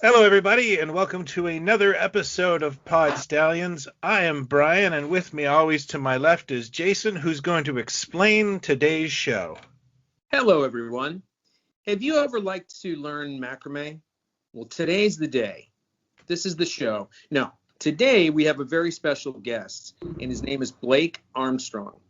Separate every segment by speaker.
Speaker 1: Hello, everybody, and welcome to another episode of Pod Stallions. I am Brian, and with me always to my left is Jason, who's going to explain today's show.
Speaker 2: Hello, everyone. Have you ever liked to learn macrame? Well, today's the day. This is the show. Now, today we have a very special guest, and his name is Blake Armstrong.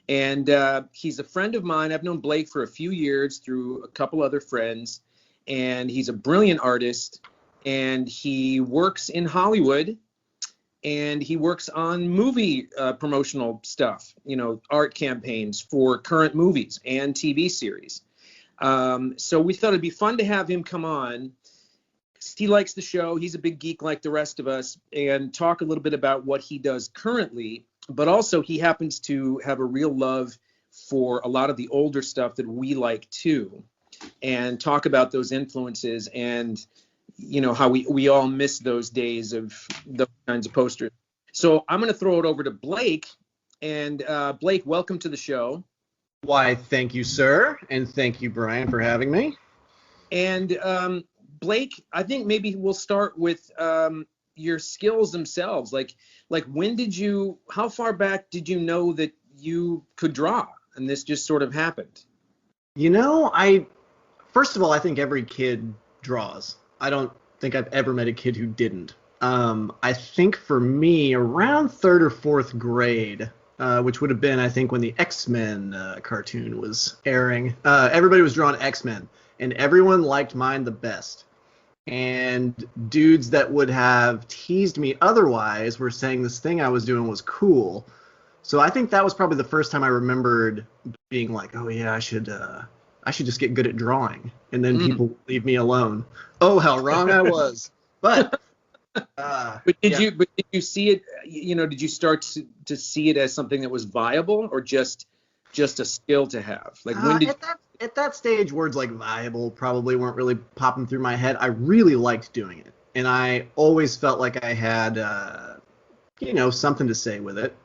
Speaker 2: And he's a friend of mine. I've known Blake for a few years through a couple other friends, and he's a brilliant artist. And he works in Hollywood, and he works on movie promotional stuff, art campaigns for current movies and TV series. So we thought it'd be fun to have him come on. He likes the show. He's a big geek like the rest of us, and talk a little bit about what he does currently. But also he happens to have a real love for a lot of the older stuff that we like too, and talk about those influences and how we all miss those days of those kinds of posters. So I'm going to throw it over to Blake. And Blake, welcome to the show.
Speaker 3: Why, thank you, sir. And thank you, Brian, for having me.
Speaker 2: And Blake, I think maybe we'll start with your skills themselves. Like how far back did you know that you could draw and this just sort of happened?
Speaker 3: First of all, I think every kid draws. I don't think I've ever met a kid who didn't. I think for me, around third or fourth grade, which would have been, I think, when the X-Men cartoon was airing, everybody was drawing X-Men, and everyone liked mine the best. And dudes that would have teased me otherwise were saying this thing I was doing was cool. So I think that was probably the first time I remembered being like, oh yeah, I should just get good at drawing, and then people leave me alone. Oh, how wrong I was. But
Speaker 2: did you see it? Did you start to see it as something that was viable, or just a skill to have? Like
Speaker 3: at that stage, words like viable probably weren't really popping through my head. I really liked doing it, and I always felt like I had something to say with it.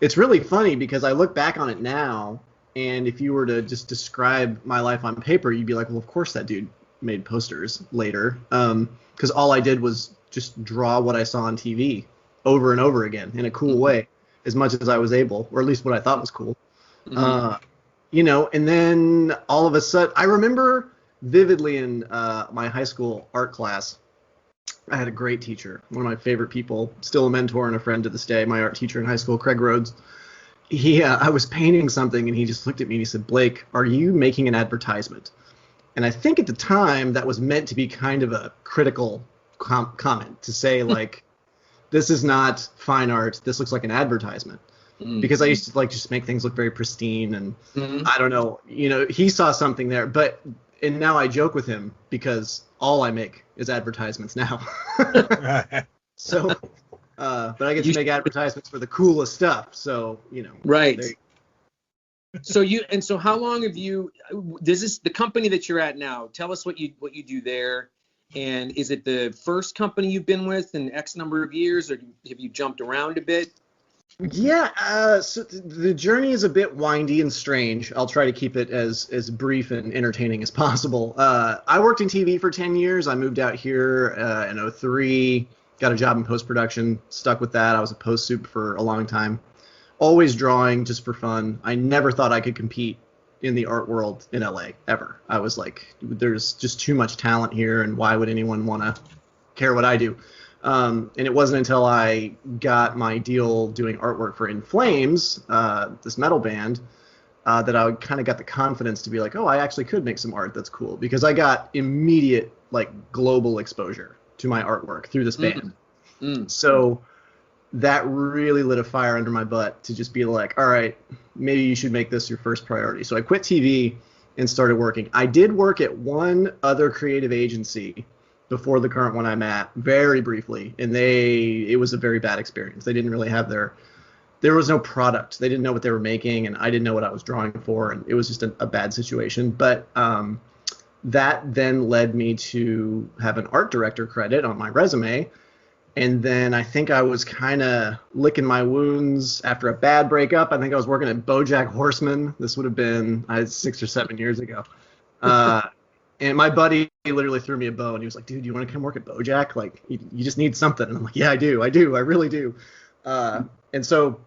Speaker 3: It's really funny because I look back on it now. And if you were to just describe my life on paper, you'd be like, well, of course that dude made posters later. Because all I did was just draw what I saw on TV over and over again in a cool way, as much as I was able, or at least what I thought was cool. And then all of a sudden, I remember vividly in my high school art class, I had a great teacher, one of my favorite people, still a mentor and a friend to this day, my art teacher in high school, Craig Rhodes. I was painting something, and he just looked at me and he said, Blake, are you making an advertisement? And I think at the time that was meant to be kind of a critical comment to say, like, this is not fine art. This looks like an advertisement. Because I used to just make things look very pristine, and I don't know, he saw something there. And now I joke with him because all I make is advertisements now. So... but I get to make advertisements for the coolest stuff, so
Speaker 2: Right. So how long have you? This is the company that you're at now. Tell us what you do there, and is it the first company you've been with in X number of years, or have you jumped around a bit?
Speaker 3: Yeah. So the journey is a bit windy and strange. I'll try to keep it as brief and entertaining as possible. I worked in TV for 10 years. I moved out here in 2003. Got a job in post-production, stuck with that. I was a post soup for a long time. Always drawing just for fun. I never thought I could compete in the art world in LA, ever. I was like, there's just too much talent here, and why would anyone want to care what I do? And it wasn't until I got my deal doing artwork for In Flames, this metal band, that I kind of got the confidence to be like, oh, I actually could make some art that's cool. Because I got immediate, global exposure to my artwork through this band. So that really lit a fire under my butt to just be like, all right, maybe you should make this your first priority. So I quit TV and started working. I did work at one other creative agency before the current one I'm at, very briefly, and it was a very bad experience. They didn't really have there was no product. They didn't know what they were making, and I didn't know what I was drawing for, and it was just a bad situation. But that then led me to have an art director credit on my resume. And then I think I was kind of licking my wounds after a bad breakup. I think I was working at BoJack Horseman. This would have been 6 or 7 years ago. And my buddy literally threw me a bone. He was like, dude, you want to come work at BoJack? Like, you just need something. And I'm like, yeah, I do, I really do. And so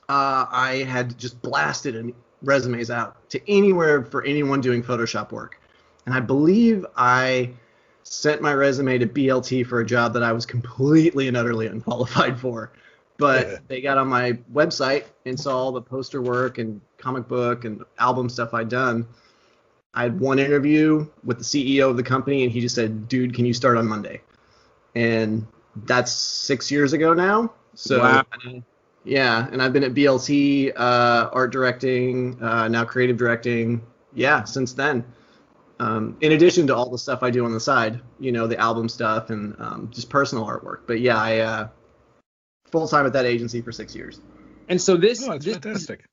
Speaker 3: I had just blasted resumes out to anywhere for anyone doing Photoshop work. And I believe I sent my resume to BLT for a job that I was completely and utterly unqualified for. But they got on my website and saw all the poster work and comic book and album stuff I'd done. I had one interview with the CEO of the company, and he just said, dude, can you start on Monday? And that's 6 years ago now. So,
Speaker 2: wow.
Speaker 3: Yeah, and I've been at BLT, art directing, now creative directing, since then. In addition to all the stuff I do on the side, the album stuff and just personal artwork. But yeah, I full-time at that agency for 6 years.
Speaker 2: And so
Speaker 1: that's fantastic.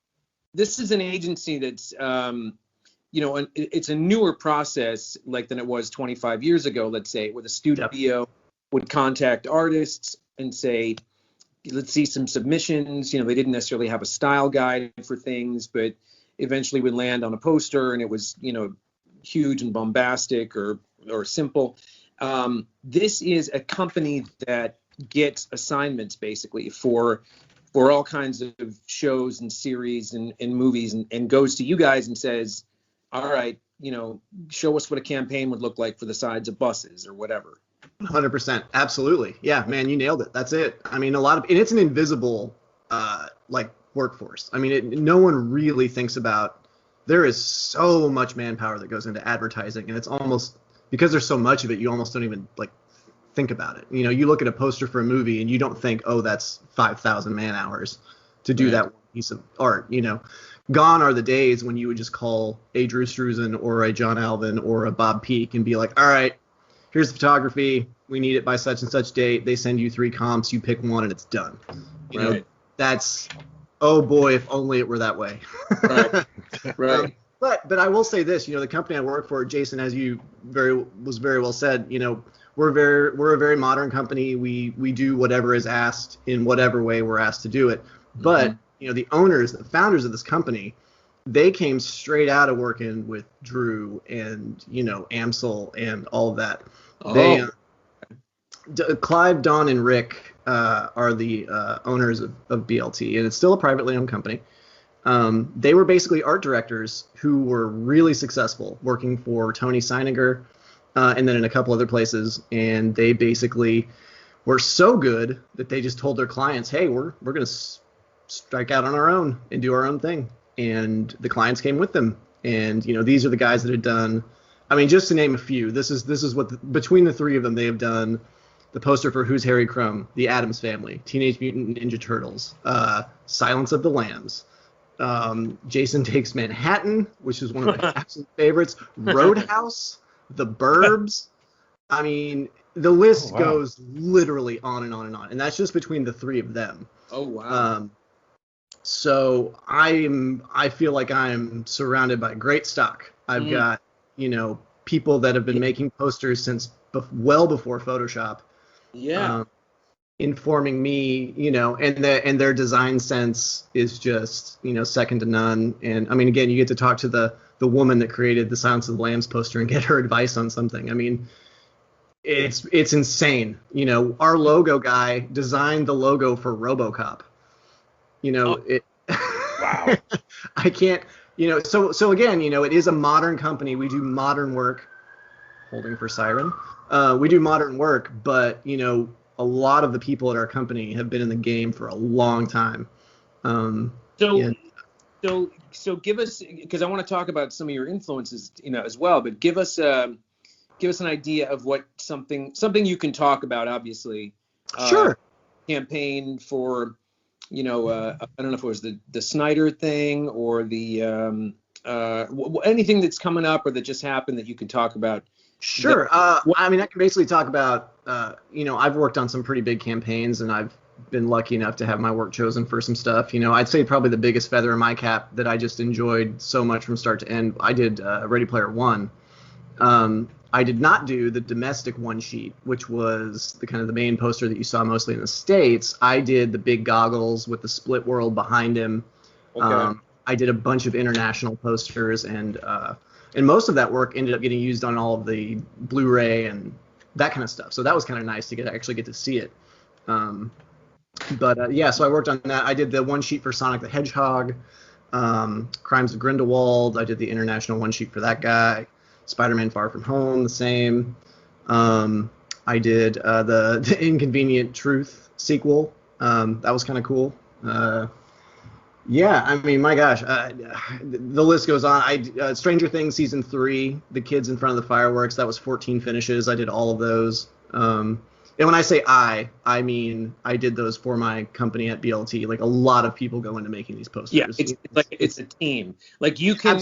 Speaker 2: This is an agency that's, it's a newer process than it was 25 years ago, let's say, where the studio would contact artists and say, let's see some submissions. They didn't necessarily have a style guide for things, but eventually would land on a poster and it was, huge and bombastic or simple. This is a company that gets assignments basically for all kinds of shows and series and movies and goes to you guys and says, all right, show us what a campaign would look like for the sides of buses or whatever.
Speaker 3: 100%. Absolutely. Yeah, man, you nailed it. That's it. I mean, and it's an invisible, workforce. I mean, no one really thinks about, there is so much manpower that goes into advertising, and it's almost, because there's so much of it, you almost don't even think about it. You look at a poster for a movie and you don't think, oh, that's 5,000 man hours to do that one piece of art. Gone are the days when you would just call a Drew Struzan or a John Alvin or a Bob Peak and be like, all right, here's the photography. We need it by such and such date. They send you 3 comps. You pick one and it's done. That's, oh boy, if only it were that way.
Speaker 2: Right.
Speaker 3: But I will say this, the company I work for, Jason, as you very well said, we're a very modern company. We do whatever is asked in whatever way we're asked to do it. But the founders of this company, they came straight out of working with Drew and Amsel and all of that. Clive, Don, and Rick are the owners of BLT, and it's still a privately owned company. They were basically art directors who were really successful working for Tony Seiniger and then in a couple other places, and they basically were so good that they just told their clients, hey, we're going to strike out on our own and do our own thing. And the clients came with them. And, these are the guys that had done, I mean, just to name a few, this is what, between the three of them, they have done the poster for Who's Harry Crumb, The Addams Family, Teenage Mutant Ninja Turtles, Silence of the Lambs, Jason Takes Manhattan, which is one of my absolute favorites, Roadhouse, The Burbs. I mean, the list goes literally on and on and on. And that's just between the three of them.
Speaker 2: Oh, wow.
Speaker 3: So I feel like I'm surrounded by great stock. I've got, people that have been making posters since well before Photoshop.
Speaker 2: Yeah.
Speaker 3: Informing me, and their design sense is just, second to none. And I mean, again, you get to talk to the woman that created the Silence of the Lambs poster and get her advice on something. I mean, it's insane. Our logo guy designed the logo for RoboCop.
Speaker 1: Wow.
Speaker 3: I can't, so again, it is a modern company. We do modern work. Holding for siren. We do modern work, but a lot of the people at our company have been in the game for a long time.
Speaker 2: So give us, because I want to talk about some of your influences, as well. But give us an idea of what something you can talk about. Obviously,
Speaker 3: sure.
Speaker 2: Campaign for, I don't know if it was the Snyder thing or the anything that's coming up or that just happened that you can talk about.
Speaker 3: Sure. I mean, I can basically talk about, I've worked on some pretty big campaigns, and I've been lucky enough to have my work chosen for some stuff. I'd say probably the biggest feather in my cap that I just enjoyed so much from start to end, I did Ready Player One. I did not do the domestic one sheet, which was the main poster that you saw mostly in the States. I did the big goggles with the split world behind him. Okay. I did a bunch of international posters, and And most of that work ended up getting used on all of the Blu-ray and that kind of stuff. So that was kind of nice to actually get to see it. Yeah, so I worked on that. I did the one sheet for Sonic the Hedgehog, Crimes of Grindelwald. I did the international one sheet for that guy. Spider-Man Far From Home, the same. I did the Inconvenient Truth sequel. That was kind of cool. Yeah, I mean, my gosh, the list goes on. Stranger Things season 3, The Kids in Front of the Fireworks. That was 14 finishes. I did all of those. And when I say I mean I did those for my company at BLT. Like a lot of people go into making these posters.
Speaker 2: Yeah, it's a team. Like you can,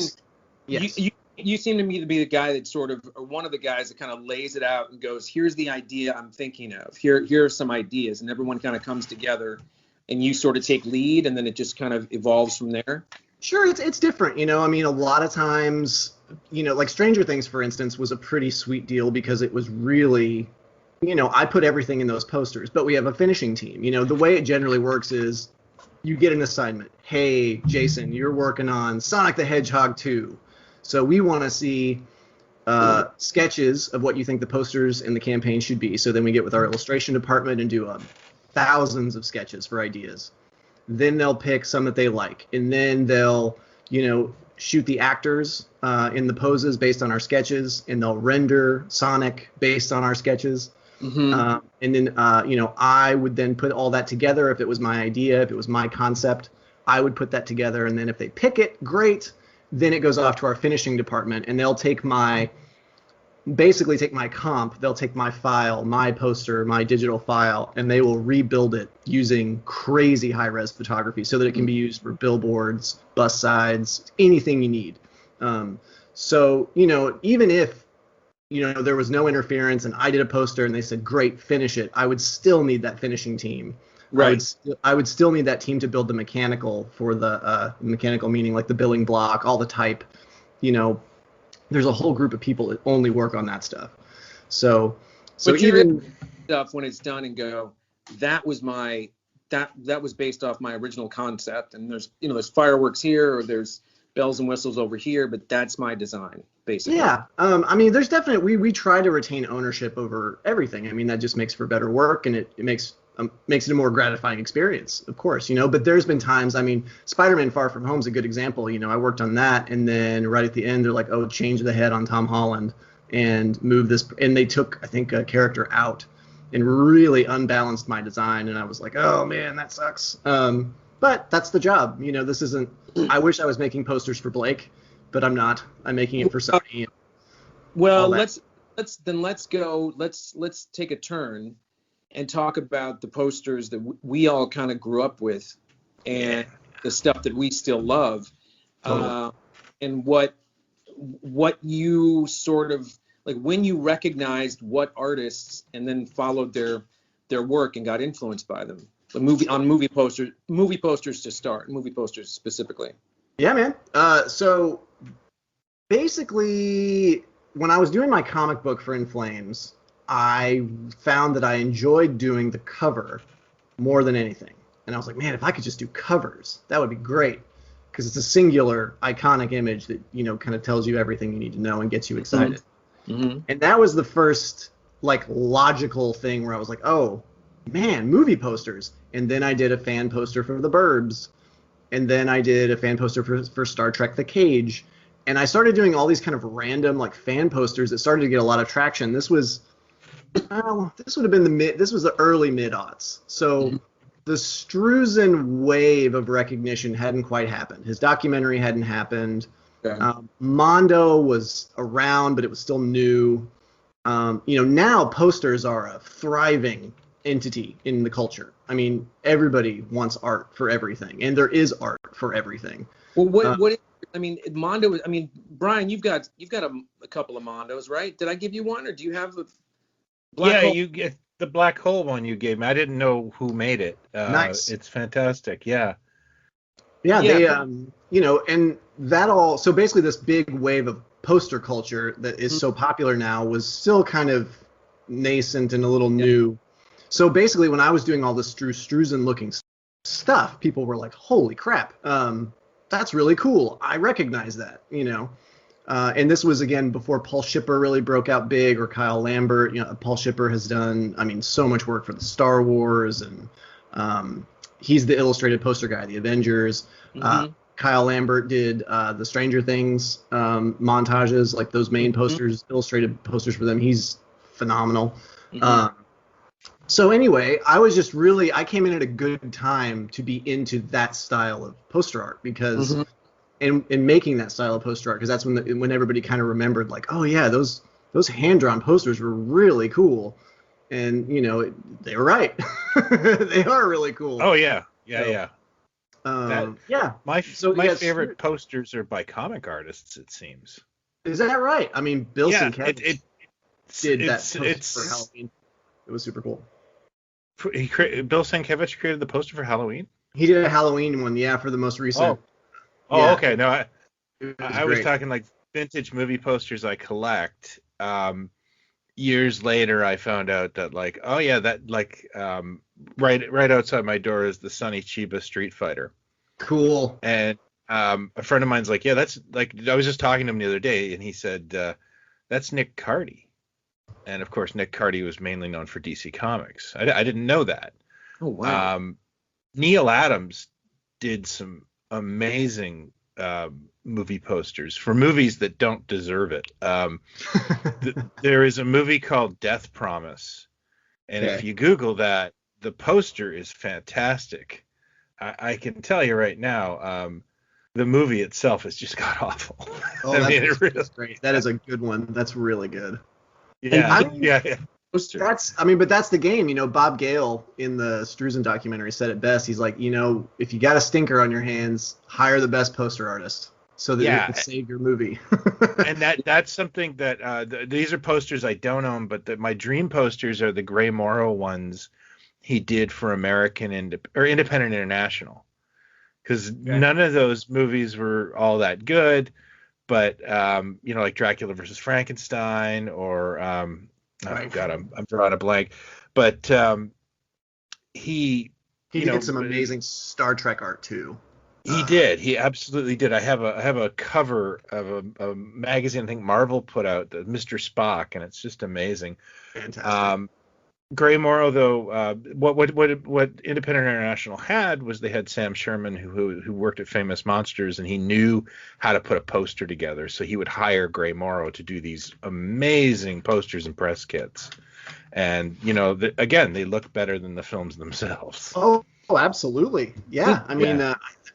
Speaker 3: yes.
Speaker 2: you seem to me to be the guy that sort of, or one of the guys that kind of lays it out and goes, here's the idea I'm thinking of. Here are some ideas, and everyone kind of comes together, and you sort of take lead, and then it just kind of evolves from there.
Speaker 3: Sure, it's different, you know. I mean, a lot of times, you know, like Stranger Things, for instance, was a pretty sweet deal because it was really, you know, I put everything in those posters, but we have a finishing team. You know, the way it generally works is you get an assignment. Hey, Jason, you're working on Sonic the Hedgehog 2. So we want to see sketches of what you think the posters and the campaign should be. So then we get with our illustration department and do thousands of sketches for ideas. Then they'll pick some that they like. And then they'll, you know, shoot the actors in the poses based on our sketches. And they'll render Sonic based on our sketches.
Speaker 2: Mm-hmm.
Speaker 3: And then, you know, I would then put all that together. If it was my idea, if it was my concept, I would put that together. And then if they pick it, great. Then it goes off to our finishing department, and they'll basically take my comp, they'll take my file, my poster, my digital file, and they will rebuild it using crazy high-res photography so that it can be used for billboards, bus sides, anything you need. So, you know, even if, you know, there was no interference and I did a poster and they said, great, finish it, I would still need that finishing team.
Speaker 2: Right.
Speaker 3: I would still need that team to build the mechanical for the mechanical meaning like the billing block, all the type. You know, there's a whole group of people that only work on that stuff. So even
Speaker 2: stuff when it's done and go, that was based off my original concept, and there's fireworks here or there's bells and whistles over here, but that's my design basically.
Speaker 3: Yeah. I mean, there's definitely we try to retain ownership over everything. I mean, that just makes for better work, and it makes it a more gratifying experience, of course, you know. But there's been times, I mean, Spider-Man Far From Home is a good example. You know, I worked on that, and then right at the end, they're like, oh, change the head on Tom Holland and move this. And they took, I think, a character out and really unbalanced my design. And I was like, oh, man, that sucks. But that's the job. You know, this isn't, I wish I was making posters for Blake, but I'm not. I'm making it for Sony.
Speaker 2: Well, let's take a turn and talk about the posters that we all kind of grew up with and the stuff that we still love. And what you sort of like when you recognized what artists and then followed their work and got influenced by them. The movie posters to start, movie posters specifically.
Speaker 3: Yeah, man. So basically, when I was doing my comic book for In Flames, I found that I enjoyed doing the cover more than anything. And I was like, man, if I could just do covers, that would be great. Because it's a singular, iconic image that, you know, kind of tells you everything you need to know and gets you excited.
Speaker 2: Mm-hmm.
Speaker 3: And that was the first, like, logical thing where I was like, oh, man, movie posters. And then I did a fan poster for The Burbs. And then I did a fan poster for Star Trek The Cage. And I started doing all these kind of random, like, fan posters that started to get a lot of traction. This was... this would have been this was the early mid-aughts. So the Struzan wave of recognition hadn't quite happened. His documentary hadn't happened.
Speaker 2: Okay.
Speaker 3: Mondo was around, but it was still new. You know, now posters are a thriving entity in the culture. I mean, everybody wants art for everything, and there is art for everything.
Speaker 2: Well, I mean, Mondo. I mean, Brian, you've got a couple of Mondos, right? Did I give you one, or do you have the?
Speaker 1: You get the black hole one you gave me. I didn't know who made it.
Speaker 3: Nice.
Speaker 1: It's fantastic. Yeah.
Speaker 3: Yeah, they, you know, and that all. So basically, this big wave of poster culture that is so popular now was still kind of nascent and a little new. So basically, when I was doing all this Struzan looking stuff, people were like, "Holy crap, that's really cool. I recognize that," you know. And this was, again, before Paul Shipper really broke out big, or Kyle Lambert. Paul Shipper has done, so much work for the Star Wars, and he's the illustrated poster guy, the Avengers.
Speaker 2: Mm-hmm.
Speaker 3: Kyle Lambert did the Stranger Things montages, like those main posters, illustrated posters for them. He's phenomenal.
Speaker 2: Mm-hmm.
Speaker 3: So anyway, I came in at a good time to be into that style of poster art, because in making that style of poster art, because that's when everybody kind of remembered, like, oh yeah, those hand-drawn posters were really cool. And they were right. They are really cool.
Speaker 1: Oh yeah. My favorite posters are by comic artists, it seems.
Speaker 3: Is that right? Bill Sienkiewicz did that poster for Halloween. It was super cool.
Speaker 1: Bill Sienkiewicz created the poster for Halloween?
Speaker 3: He did a Halloween one, for the most recent.
Speaker 1: Okay. No, I was talking like vintage movie posters I collect. Years later, I found out that right outside my door is the Sonny Chiba Street Fighter.
Speaker 3: Cool.
Speaker 1: And a friend of mine's like, yeah, that's like, I was just talking to him the other day, and he said, that's Nick Cardy. And of course, Nick Cardy was mainly known for DC Comics. I didn't know that.
Speaker 2: Oh, wow.
Speaker 1: Neil Adams did some amazing movie posters for movies that don't deserve it. There is a movie called Death Promise. And if you Google that, the poster is fantastic. I can tell you right now, the movie itself is just god awful.
Speaker 3: Oh, that's great. That is a good one. That's really good.
Speaker 1: Yeah.
Speaker 2: Poster.
Speaker 3: But that's the game. Bob Gale in the Struzen documentary said it best. He's like, if you got a stinker on your hands, hire the best poster artist so that you can save your movie.
Speaker 1: And that's something that these are posters I don't own, but my dream posters are the Gray Morrow ones he did for Independent International, because none of those movies were all that good. But like Dracula versus Frankenstein, or I'm drawing a blank. But he
Speaker 3: did some amazing Star Trek art too.
Speaker 1: He did. He absolutely did. I have a cover of a magazine I think Marvel put out, the Mr. Spock, and it's just amazing.
Speaker 3: Fantastic.
Speaker 1: Gray Morrow, though, what Independent International had was they had Sam Sherman, who worked at Famous Monsters, and he knew how to put a poster together. So he would hire Gray Morrow to do these amazing posters and press kits. And again, they look better than the films themselves.
Speaker 3: Oh, absolutely. Yeah.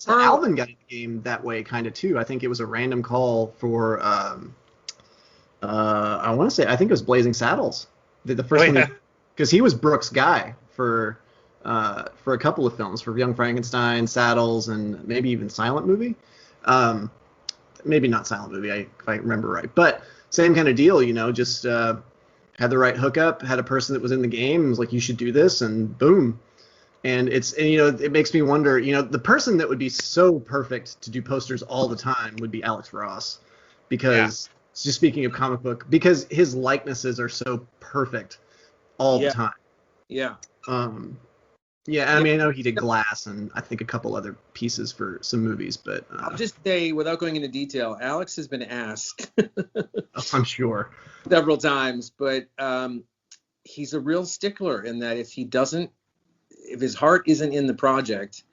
Speaker 3: Alvin got in the game that way kind of too. I think it was a random call for I want to say, I think it was Blazing Saddles. The first one. Because he was Brooks' guy for a couple of films, for Young Frankenstein, Saddles, and maybe even Silent Movie. Maybe not Silent Movie, if I remember right. But same kind of deal, just had the right hookup, had a person that was in the game, and was like, you should do this, and boom. And it makes me wonder, the person that would be so perfect to do posters all the time would be Alex Ross. Because, just speaking of comic book, because his likenesses are so perfect all the time.
Speaker 2: Yeah.
Speaker 3: I know he did Glass and I think a couple other pieces for some movies, but
Speaker 2: I'll just say, without going into detail, Alex has been asked
Speaker 3: I'm sure
Speaker 2: several times, but he's a real stickler in that if his heart isn't in the project,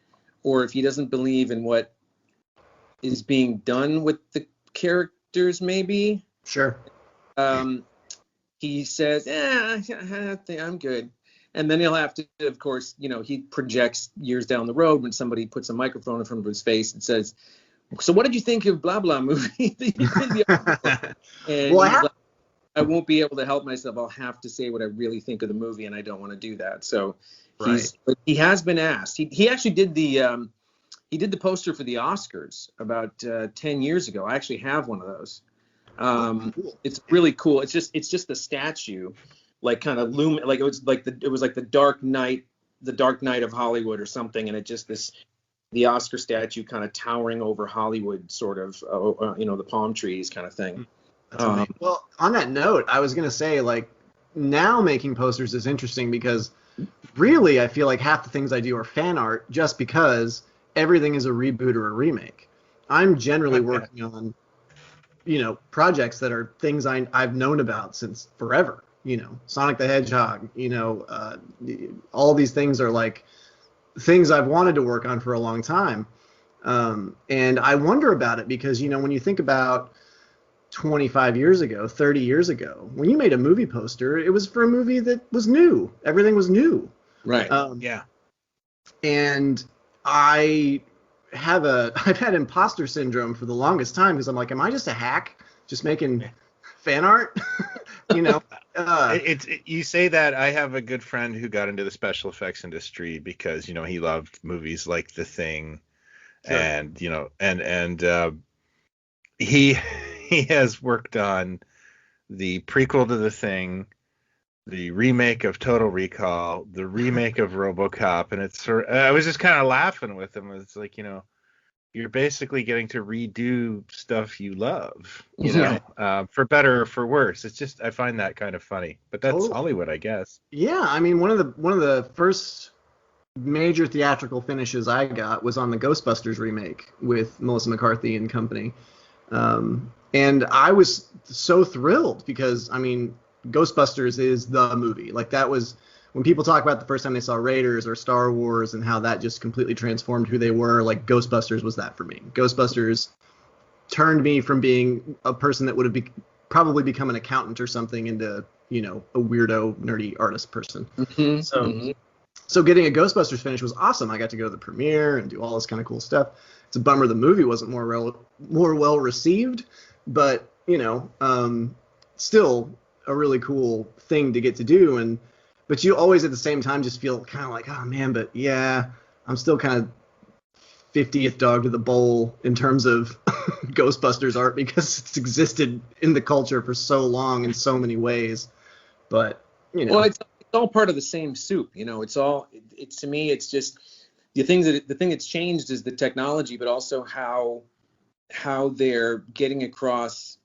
Speaker 2: or if he doesn't believe in what is being done with the characters, maybe he says, I'm good. And then he'll have to, of course, he projects years down the road when somebody puts a microphone in front of his face and says, so what did you think of blah, blah movie? And I won't be able to help myself. I'll have to say what I really think of the movie, and I don't want to do that. So he has been asked. He actually did the poster for the Oscars about 10 years ago. I actually have one of those. Cool. It's really cool. It's just a statue, like kind of like it was like the Dark Knight of Hollywood or something, and it just the Oscar statue kind of towering over Hollywood, sort of, the palm trees kind of thing.
Speaker 3: Well, on that note, I was gonna say, like, now making posters is interesting because really I feel like half the things I do are fan art, just because everything is a reboot or a remake. I'm generally working on projects that are things I've known about since forever. Sonic the Hedgehog. All these things are like things I've wanted to work on for a long time. And I wonder about it because, when you think about 25 years ago, 30 years ago, when you made a movie poster, it was for a movie that was new. Everything was new.
Speaker 2: Right.
Speaker 1: Yeah.
Speaker 3: And I've had imposter syndrome for the longest time because I'm like, am I just a hack just making fan art?
Speaker 1: You say that. I have a good friend who got into the special effects industry because, he loved movies like The Thing. Sure. And he has worked on the prequel to The Thing, the remake of Total Recall, the remake of RoboCop, and I was just kind of laughing with him. It's like, you're basically getting to redo stuff you love, for better or for worse. It's just, I find that kind of funny, but that's Hollywood, I guess.
Speaker 3: Yeah, I mean, one of the first major theatrical finishes I got was on the Ghostbusters remake with Melissa McCarthy and company. And I was so thrilled because, I mean, Ghostbusters is the movie. Like, that was when people talk about the first time they saw Raiders or Star Wars and how that just completely transformed who they were, like, Ghostbusters was that for me. Ghostbusters turned me from being a person that would have probably become an accountant or something into, a weirdo, nerdy artist person.
Speaker 2: Mm-hmm.
Speaker 3: So getting a Ghostbusters finish was awesome. I got to go to the premiere and do all this kind of cool stuff. It's a bummer the movie wasn't more well received, but still a really cool thing to get to do. But you always at the same time just feel kind of like, oh man, but yeah, I'm still kind of 50th dog to the bowl in terms of Ghostbusters art because it's existed in the culture for so long in so many ways. But
Speaker 2: well, it's all part of the same soup. It's to me, it's just the thing that's changed is the technology, but also how they're getting across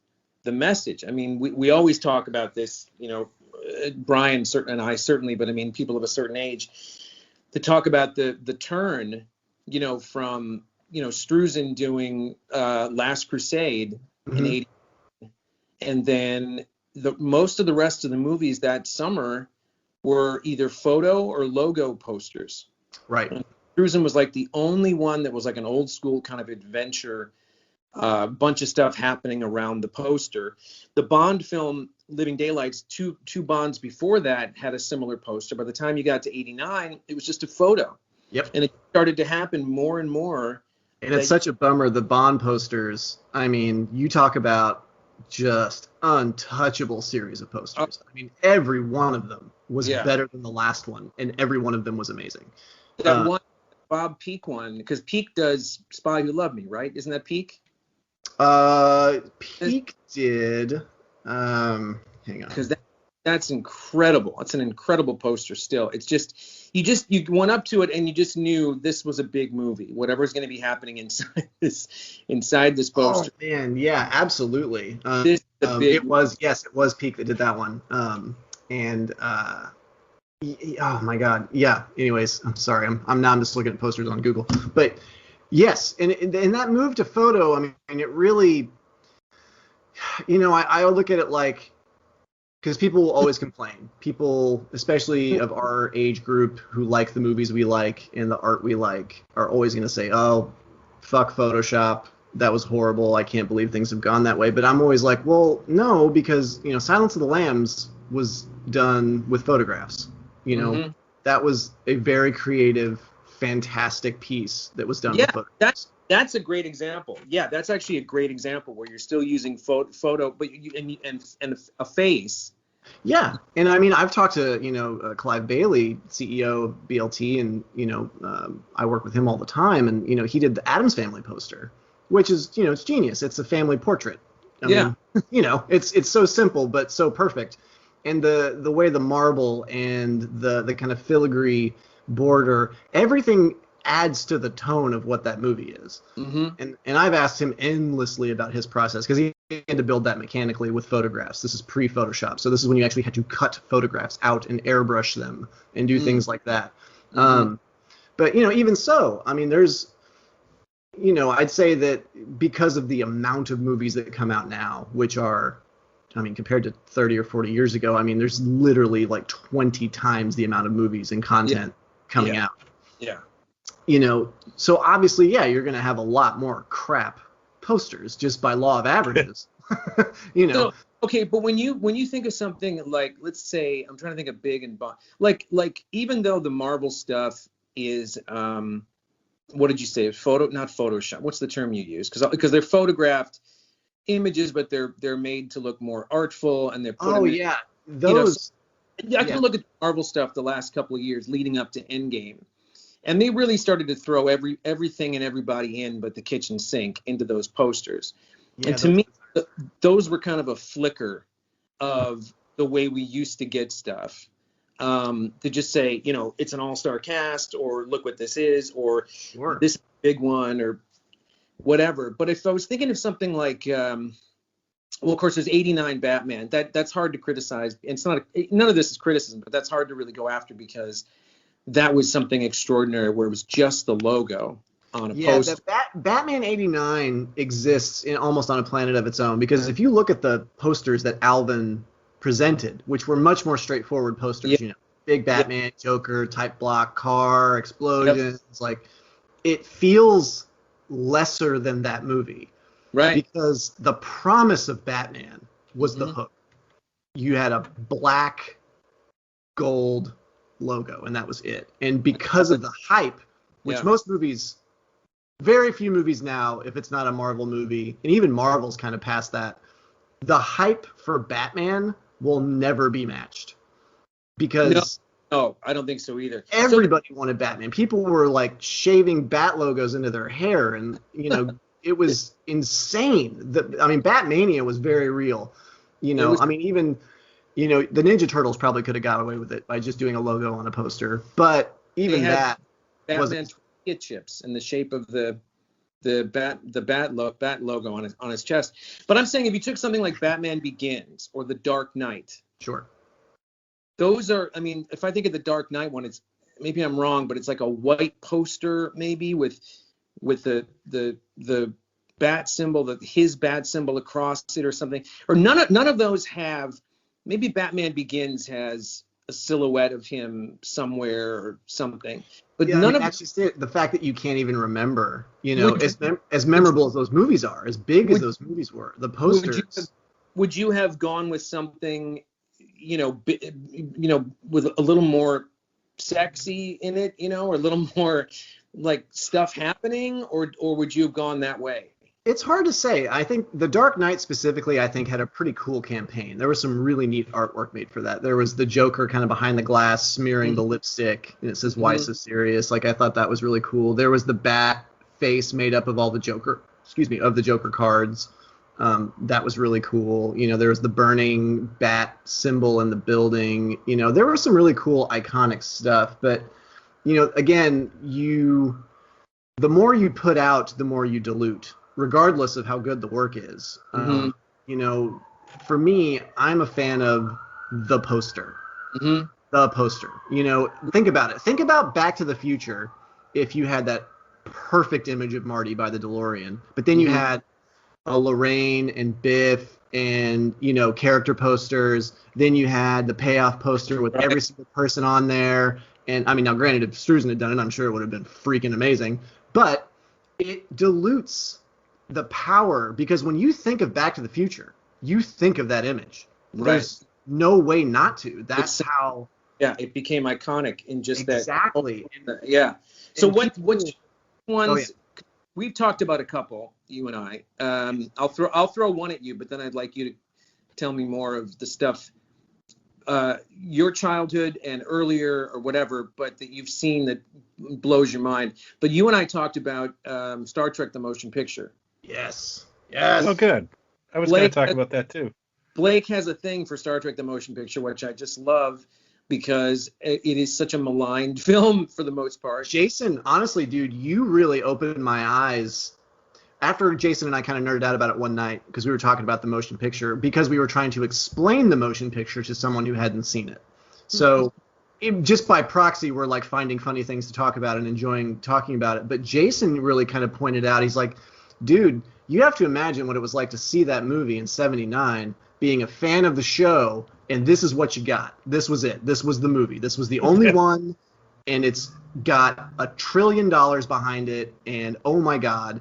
Speaker 2: the message. I mean, we always talk about this, Brian and I certainly, but I mean, people of a certain age, to talk about the turn, from, Struzan doing Last Crusade in 80, and then most of the rest of the movies that summer were either photo or logo posters.
Speaker 3: Right.
Speaker 2: And Struzan was like the only one that was like an old school kind of adventure, bunch of stuff happening around the poster. The Bond film Living Daylights, two Bonds before that had a similar poster. By the time you got to 89, it was just a photo.
Speaker 3: Yep.
Speaker 2: And it started to happen more and more.
Speaker 3: And it's such a bummer, the Bond posters. I mean, you talk about just untouchable series of posters. I mean, every one of them was better than the last one, and every one of them was amazing.
Speaker 2: That one Bob Peak one, because Peak does Spy Who Loved Me, right? Isn't that Peak?
Speaker 3: Peak did. Hang on.
Speaker 2: Because that's incredible. It's an incredible poster still. It's just you went up to it and you just knew this was a big movie. Whatever's going to be happening inside this poster.
Speaker 3: Oh man, yeah, absolutely.
Speaker 2: It
Speaker 3: was Peak that did that one. Oh my God, yeah. Anyways, I'm sorry. I'm just looking at posters on Google, but yes, and that move to photo. I mean, it really, I look at it like, because people will always complain. People, especially of our age group, who like the movies we like and the art we like, are always going to say, "Oh, fuck Photoshop. That was horrible. I can't believe things have gone that way." But I'm always like, well, no, because Silence of the Lambs was done with photographs. That was a very creative, fantastic piece that was done with photographs.
Speaker 2: That's a great example. Yeah, that's actually a great example where you're still using photo, but and a face.
Speaker 3: Yeah, and I mean, I've talked to Clive Bailey, CEO of BLT, and I work with him all the time, and he did the Addams Family poster, which is it's genius. It's a family portrait. I mean, it's so simple but so perfect, and the way the marble and the kind of filigree border, everything adds to the tone of what that movie is. And I've asked him endlessly about his process because he had to build that mechanically with photographs. This is pre-Photoshop, so this is when you actually had to cut photographs out and airbrush them and do things like that. But even so, I mean, there's I'd say that because of the amount of movies that come out now, which are, compared to 30 or 40 years ago, there's literally like 20 times the amount of movies and content coming out.
Speaker 2: Yeah.
Speaker 3: So obviously, you're going to have a lot more crap posters just by law of averages.
Speaker 2: So, okay, but when you think of something like, let's say, I'm trying to think of big and like even though the Marvel stuff is what did you say? Not Photoshop. What's the term you use? Because they're photographed images, but they're made to look more artful, and they're put
Speaker 3: those.
Speaker 2: I can look at the Marvel stuff the last couple of years leading up to Endgame, and they really started to throw everything and everybody in but the kitchen sink into those posters. Yeah, and to me, those were kind of a flicker of the way we used to get stuff. To just say, it's an all-star cast, or look what this is, or this big one, or whatever. But if I was thinking of something like, well, of course, there's 89 Batman. That's hard to criticize. It's not none of this is criticism, but that's hard to really go after because that was something extraordinary where it was just the logo on a poster.
Speaker 3: Batman 89 exists almost on a planet of its own, because if you look at the posters that Alvin presented, which were much more straightforward posters, big Batman, Joker, type block, car, explosions, like it feels lesser than that movie.
Speaker 2: Right.
Speaker 3: Because the promise of Batman was the hook. You had a black gold logo, and that was it. And because of the hype, which most movies, very few movies now, if it's not a Marvel movie, and even Marvel's kind of past that, the hype for Batman will never be matched. Because
Speaker 2: no, I don't think so either.
Speaker 3: Everybody wanted Batman. People were like shaving bat logos into their hair, and it was insane. Batmania was very real. Even the Ninja Turtles probably could have got away with it by just doing a logo on a poster, but even that
Speaker 2: Batman tortilla chips in the shape of the bat logo on his chest. But I'm saying if you took something like Batman Begins or The Dark Knight,
Speaker 3: sure.
Speaker 2: Those are, if I think of the Dark Knight one, it's, maybe I'm wrong, but it's like a white poster maybe with the bat symbol, his bat symbol across it or something. Or none of those have, maybe Batman Begins has a silhouette of him somewhere or something. But
Speaker 3: that's just it. The fact that you can't even remember, as memorable as those movies are, as big as those movies were, the posters.
Speaker 2: Would you have gone with something, with a little more sexy in it, or a little more like stuff happening, or would you have gone that way?
Speaker 3: It's hard to say. I think The Dark Knight specifically, had a pretty cool campaign. There was some really neat artwork made for that. There was the Joker kind of behind the glass smearing the lipstick, and it says, "Why so serious?" Like, I thought that was really cool. There was the bat face made up of all the Joker cards. That was really cool. There was the burning bat symbol in the building. There was some really cool iconic stuff. But, again, the more you put out, the more you dilute, regardless of how good the work is. For me, I'm a fan of the poster. The poster. Think about it. Think about Back to the Future if you had that perfect image of Marty by the DeLorean, but then you had a Lorraine and Biff and, character posters. Then you had the payoff poster with every single person on there. And, now granted, if Struzan had done it, I'm sure it would have been freaking amazing. But it dilutes the power, because when you think of Back to the Future, you think of that image.
Speaker 2: Right.
Speaker 3: There's no way not to. That's how...
Speaker 2: Yeah, it became iconic in just
Speaker 3: exactly.
Speaker 2: that. Yeah. So which ones... Oh, yeah. We've talked about a couple, you and I. I'll throw one at you, but then I'd like you to tell me more of the stuff, your childhood and earlier or whatever, but that you've seen that blows your mind. But you and I talked about Star Trek: The Motion Picture.
Speaker 3: Yes.
Speaker 1: Oh, good. I was going to talk about that too.
Speaker 2: Blake has a thing for Star Trek: The Motion Picture, which I just love, because it is such a maligned film for the most part.
Speaker 3: Jason, honestly, dude, you really opened my eyes. After Jason and I kind of nerded out about it one night, because we were talking about the motion picture, because we were trying to explain the motion picture to someone who hadn't seen it. So just by proxy, we're like finding funny things to talk about and enjoying talking about it. But Jason really kind of pointed out, he's like, dude, you have to imagine what it was like to see that movie in '79, being a fan of the show, and this is what you got. This was it. This was the movie. This was the only one, and it's got $1 trillion behind it, and oh my God.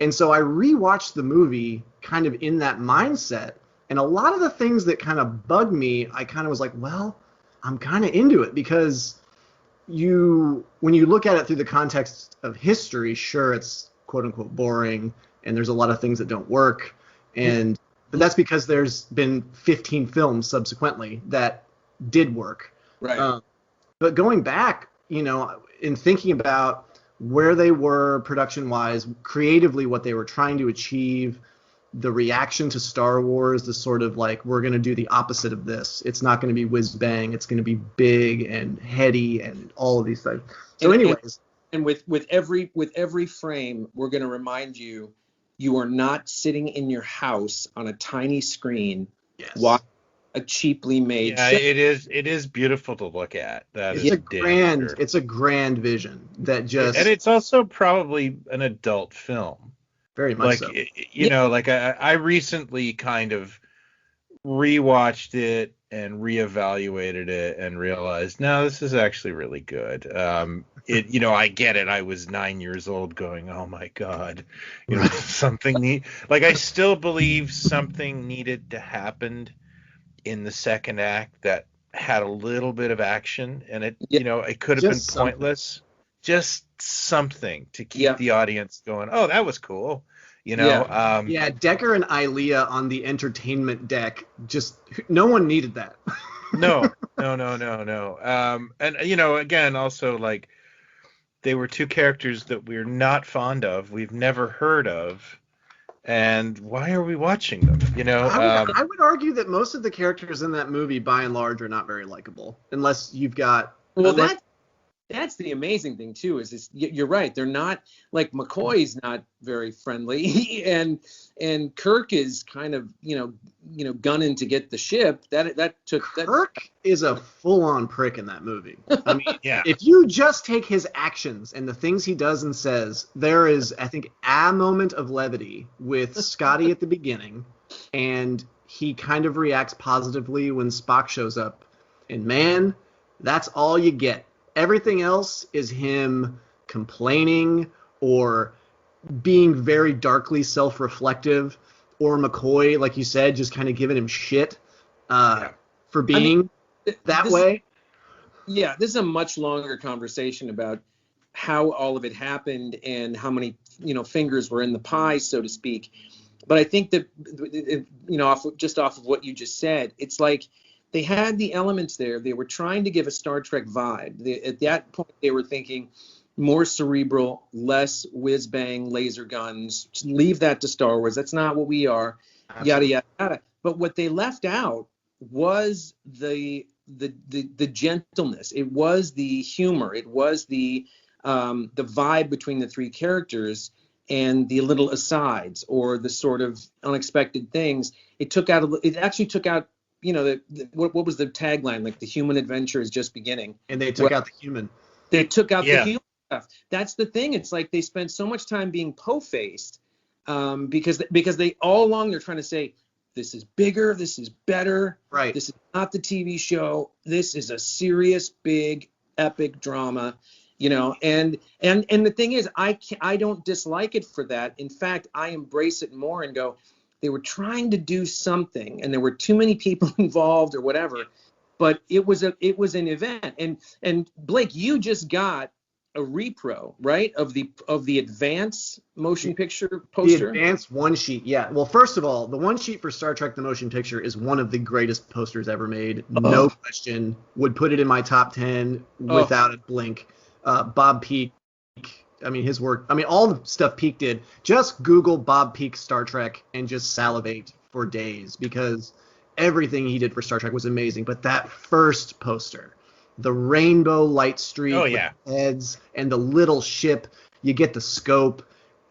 Speaker 3: And so I rewatched the movie kind of in that mindset, and a lot of the things that kind of bugged me, I kind of was like, well, I'm kind of into it, because when you look at it through the context of history, sure, it's quote unquote boring, and there's a lot of things that don't work, but that's because there's been 15 films subsequently that did work.
Speaker 2: Right.
Speaker 3: But going back, in thinking about where they were production-wise, creatively, what they were trying to achieve, the reaction to Star Wars, the sort of like, we're going to do the opposite of this. It's not going to be whiz bang. It's going to be big and heady and all of these things. So anyways.
Speaker 2: And with every frame, we're going to remind you, you are not sitting in your house on a tiny screen watching a cheaply made show.
Speaker 1: It is beautiful to look at.
Speaker 3: It's a grand vision that just,
Speaker 1: and it's also probably an adult film.
Speaker 3: Very much so.
Speaker 1: I recently kind of rewatched it and reevaluated it and realized, no, this is actually really good. I get it. I was 9 years old going, oh my God, something neat. Like, I still believe something needed to happen in the second act that had a little bit of action, and it could have been pointless. Just something to keep the audience going, oh, that was cool.
Speaker 3: Decker and Ilea on the entertainment deck, just no one needed that.
Speaker 1: No. And again, also, like, they were two characters that we're not fond of, we've never heard of, and why are we watching them?
Speaker 3: I would argue that most of the characters in that movie, by and large, are not very likable, unless you've got.
Speaker 2: Well, that's the amazing thing too. Is you're right? They're not, like, McCoy's not very friendly, and Kirk is kind of gunning to get the ship. Kirk
Speaker 3: is a full-on prick in that movie. I mean, if you just take his actions and the things he does and says, there is, I think, a moment of levity with Scotty at the beginning, and he kind of reacts positively when Spock shows up, and man, that's all you get. Everything else is him complaining or being very darkly self-reflective, or McCoy, like you said, just kind of giving him shit for being that way.
Speaker 2: Yeah, this is a much longer conversation about how all of it happened and how many fingers were in the pie, so to speak. But I think that off of what you just said, it's like they had the elements there. They were trying to give a Star Trek vibe. At that point, they were thinking more cerebral, less whiz-bang laser guns. Just leave that to Star Wars. That's not what we are. Absolutely. Yada, yada, yada. But what they left out was the gentleness. It was the humor. It was the vibe between the three characters and the little asides or the sort of unexpected things. It actually took out what was the tagline? Like, the human adventure is just beginning.
Speaker 3: And they took out the human.
Speaker 2: They took out the human stuff. That's the thing. It's like they spent so much time being po-faced because they all along they're trying to say, this is bigger, this is better.
Speaker 3: Right.
Speaker 2: This is not the TV show. This is a serious, big, epic drama. And the thing is, I don't dislike it for that. In fact, I embrace it more and go, they were trying to do something, and there were too many people involved or whatever, but it was an event. And Blake, you just got a repro, right, of the advance motion picture poster.
Speaker 3: The advance one sheet, yeah. Well, first of all, the one sheet for Star Trek: The Motion Picture is one of the greatest posters ever made. No question. Would put it in my top 10 without a blink. Bob Peake. I mean, his work. I mean, all the stuff Peake did. Just Google Bob Peake Star Trek and just salivate for days, because everything he did for Star Trek was amazing. But that first poster, the rainbow light streak with heads and the little ship, you get the scope.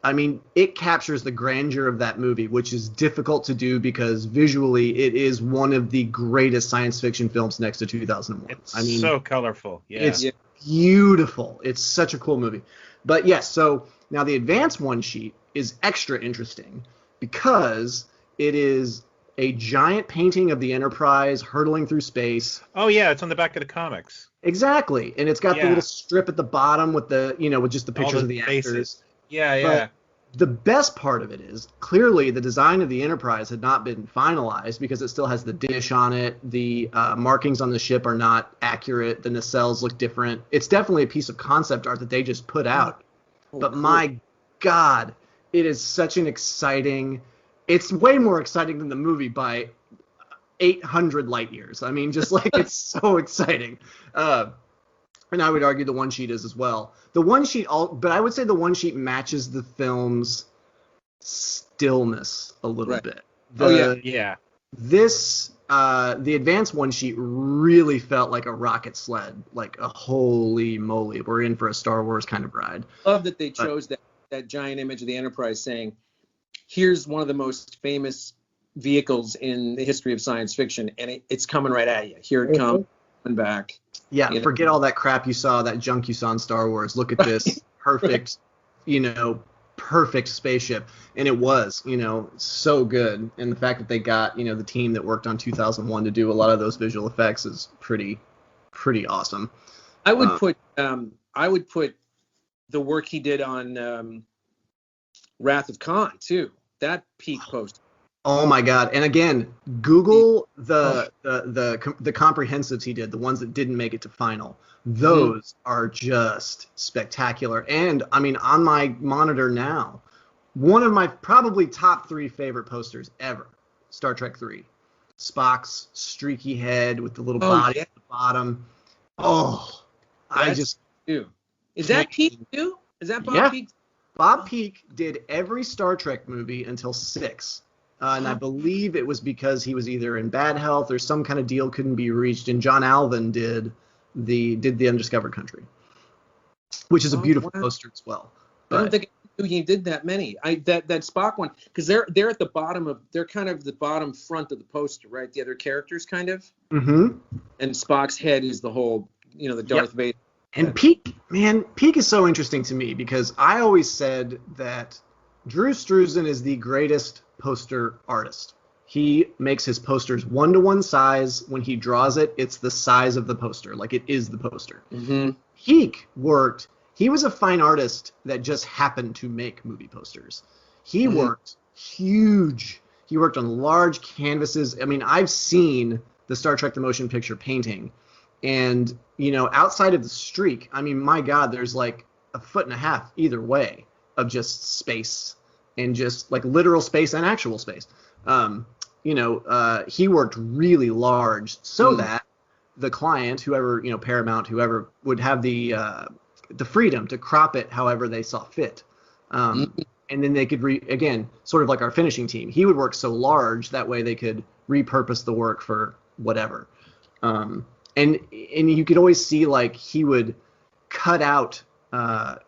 Speaker 3: I mean, it captures the grandeur of that movie, which is difficult to do because visually it is one of the greatest science fiction films next to 2001.
Speaker 1: It's
Speaker 3: I mean,
Speaker 1: so colorful. Yeah.
Speaker 3: it's beautiful. It's such a cool movie. But yes, so now the advanced one sheet is extra interesting because it is a giant painting of the Enterprise hurtling through space.
Speaker 1: Oh yeah, it's on the back of the comics.
Speaker 3: Exactly. And it's got the little strip at the bottom with the, with just the pictures of the
Speaker 1: faces.
Speaker 3: actors.
Speaker 1: Yeah, yeah.
Speaker 3: But the best part of it is clearly the design of the Enterprise had not been finalized because it still has the dish on it. The markings on the ship are not accurate. The nacelles look different. It's definitely a piece of concept art that they just put out. But cool. My God, it is such an exciting. It's way more exciting than the movie by 800 light years. I mean, just like it's so exciting. And I would argue the one sheet is as well. The one sheet, but I would say the one sheet matches the film's stillness a little bit.
Speaker 1: Yeah.
Speaker 3: This, the advanced one sheet really felt like a rocket sled, like a holy moly, we're in for a Star Wars kind of ride.
Speaker 2: I love that they chose that giant image of the Enterprise saying, here's one of the most famous vehicles in the history of science fiction, and it's coming right at you. Here it comes, coming back.
Speaker 3: Yeah, forget all that crap you saw, that junk you saw in Star Wars. Look at this perfect, perfect spaceship. And it was, so good. And the fact that they got, the team that worked on 2001 to do a lot of those visual effects is pretty awesome.
Speaker 2: I would put the work he did on Wrath of Khan too. That peak post.
Speaker 3: Oh my God! And again, Google the comprehensives he did, the ones that didn't make it to final. Those are just spectacular. And I mean, on my monitor now, one of my probably top 3 favorite posters ever: Star Trek 3, Spock's streaky head with the little body at the bottom. Oh, I just
Speaker 2: too. Is that Peak too? Is that Bob Peak?
Speaker 3: Bob Peak did every Star Trek movie until 6. And I believe it was because he was either in bad health or some kind of deal couldn't be reached. And John Alvin did the Undiscovered Country, which is a beautiful poster as well. But
Speaker 2: I don't think he did that many. That Spock one, because they're at the bottom they're kind of the bottom front of the poster, right? The other characters, kind of. Mm-hmm. And Spock's head is the whole, the Darth Vader.
Speaker 3: And Peak is so interesting to me because I always said that Drew Struzan is the greatest poster artist. He makes his posters 1-to-1 size. When he draws it, it's the size of the poster, like it is the poster. Mm-hmm. He was a fine artist that just happened to make movie posters. He worked huge. He worked on large canvases. I mean, I've seen the Star Trek The Motion Picture painting, and outside of the streak, I mean, my God, there's like 1.5 feet either way of just space, and just like literal space and actual space. He worked really large so that the client, whoever, Paramount, whoever, would have the freedom to crop it however they saw fit. And then they could again, sort of like our finishing team, he would work so large that way they could repurpose the work for whatever. And you could always see like he would cut out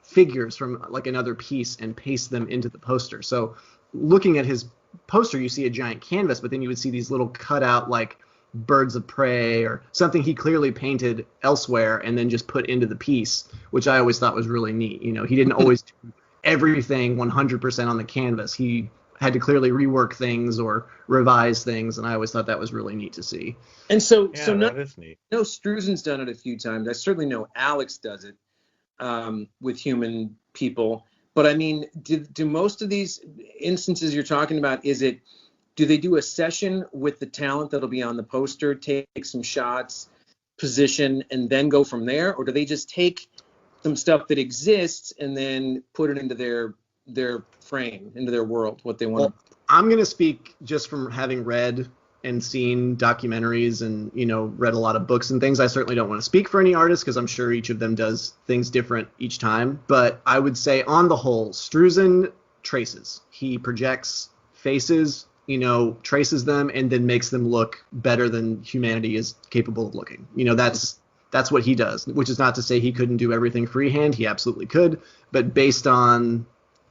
Speaker 3: figures from like another piece and paste them into the poster. So looking at his poster, you see a giant canvas, but then you would see these little cutout like birds of prey or something he clearly painted elsewhere and then just put into the piece, which I always thought was really neat. He didn't always do everything 100% on the canvas. He had to clearly rework things or revise things, and I always thought that was really neat to see.
Speaker 2: And so
Speaker 1: that is neat.
Speaker 2: No, Struzan's done it a few times. I certainly know Alex does it with human people. But I mean, do most of these instances you're talking about, do they do a session with the talent that'll be on the poster, take some shots, position, and then go from there? Or do they just take some stuff that exists and then put it into their frame, into their world, what they want?
Speaker 3: Well, I'm going to speak just from having read and seen documentaries and, read a lot of books and things. I certainly don't want to speak for any artist because I'm sure each of them does things different each time. But I would say on the whole, Struzan traces. He projects faces, traces them and then makes them look better than humanity is capable of looking. That's what he does, which is not to say he couldn't do everything freehand. He absolutely could. But based on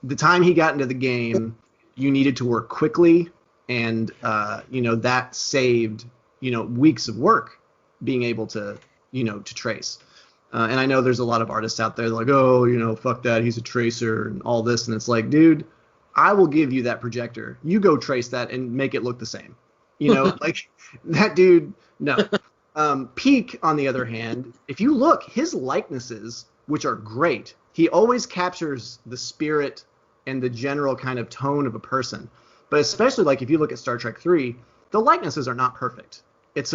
Speaker 3: the time he got into the game, you needed to work quickly, and that saved weeks of work being able to to trace. And I know there's a lot of artists out there like, oh, fuck that, he's a tracer and all this, and it's like, dude, I will give you that projector. You go trace that and make it look the same. Like that dude, no. Peak, on the other hand, if you look, his likenesses, which are great, he always captures the spirit and the general kind of tone of a person. But especially like if you look at Star Trek 3, the likenesses are not perfect. It's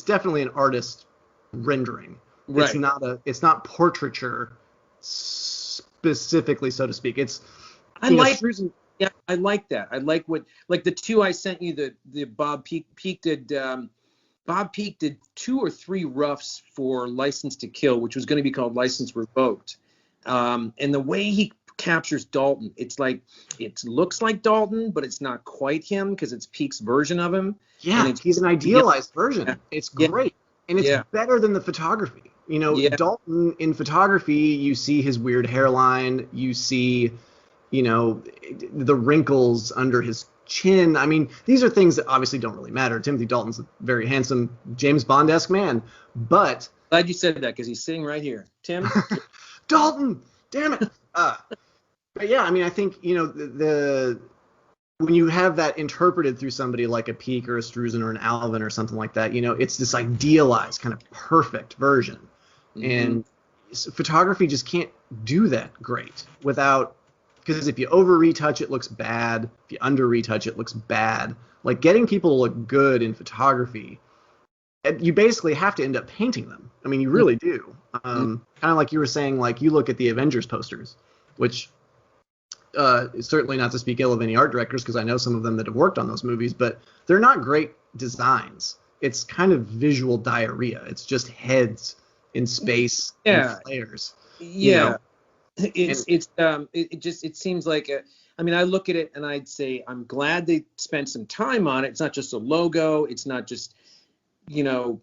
Speaker 3: definitely an artist rendering.
Speaker 2: Right.
Speaker 3: It's not portraiture specifically, so to speak.
Speaker 2: I like that. I like the two I sent you. The Bob Peak did. Bob Peak did 2 or 3 roughs for License to Kill, which was going to be called License Revoked. And the way he captures Dalton, it's like it looks like Dalton, but it's not quite him because it's Peak's version of him.
Speaker 3: Yeah, he's an idealized version. It's great, and it's better than the photography. Dalton in photography, you see his weird hairline, you see, the wrinkles under his chin. I mean, these are things that obviously don't really matter. Timothy Dalton's a very handsome James Bond-esque man, but
Speaker 2: glad you said that because he's sitting right here. Tim?
Speaker 3: Dalton, damn it. But yeah, I mean, I think, when you have that interpreted through somebody like a Peak or a Struzan or an Alvin or something like that, it's this idealized kind of perfect version. Mm-hmm. And photography just can't do that great because if you over retouch, it looks bad. If you under retouch, it looks bad. Like getting people to look good in photography, you basically have to end up painting them. I mean, you really do. Kind of like you were saying, like you look at the Avengers posters, which is certainly not to speak ill of any art directors, because I know some of them that have worked on those movies, but they're not great designs. It's kind of visual diarrhea. It's just heads in space and flares.
Speaker 2: Yeah. It seems like I look at it and I'd say I'm glad they spent some time on it. It's not just a logo. It's not just, they're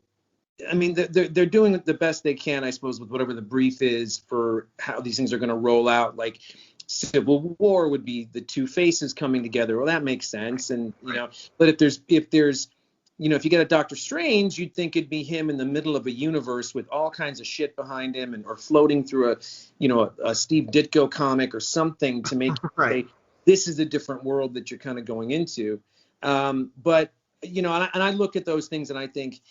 Speaker 2: doing the best they can, I suppose, with whatever the brief is for how these things are going to roll out. Like Civil War would be the two faces coming together. Well, that makes sense. And, but if there's, if you get a Doctor Strange, you'd think it'd be him in the middle of a universe with all kinds of shit behind him or floating through a Steve Ditko comic or something to make
Speaker 3: right.
Speaker 2: This is a different world that you're kind of going into. But and I look at those things and I think,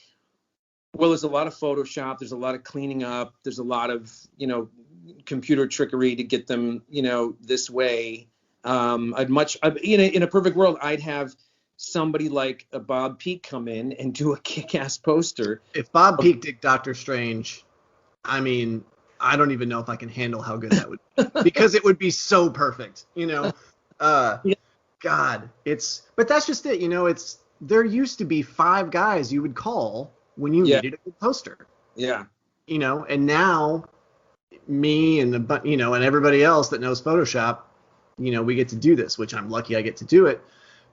Speaker 2: well, there's a lot of Photoshop, there's a lot of cleaning up, there's a lot of, computer trickery to get them, this way. In a perfect world, I'd have somebody like a Bob Peak come in and do a kick-ass poster.
Speaker 3: If Bob Peak did Doctor Strange, I mean, I don't even know if I can handle how good that would be, because it would be so perfect, God, but that's just it, there used to be 5 guys you would call when you needed a good poster.
Speaker 2: Yeah.
Speaker 3: And now me and and everybody else that knows Photoshop, we get to do this, which I'm lucky I get to do it.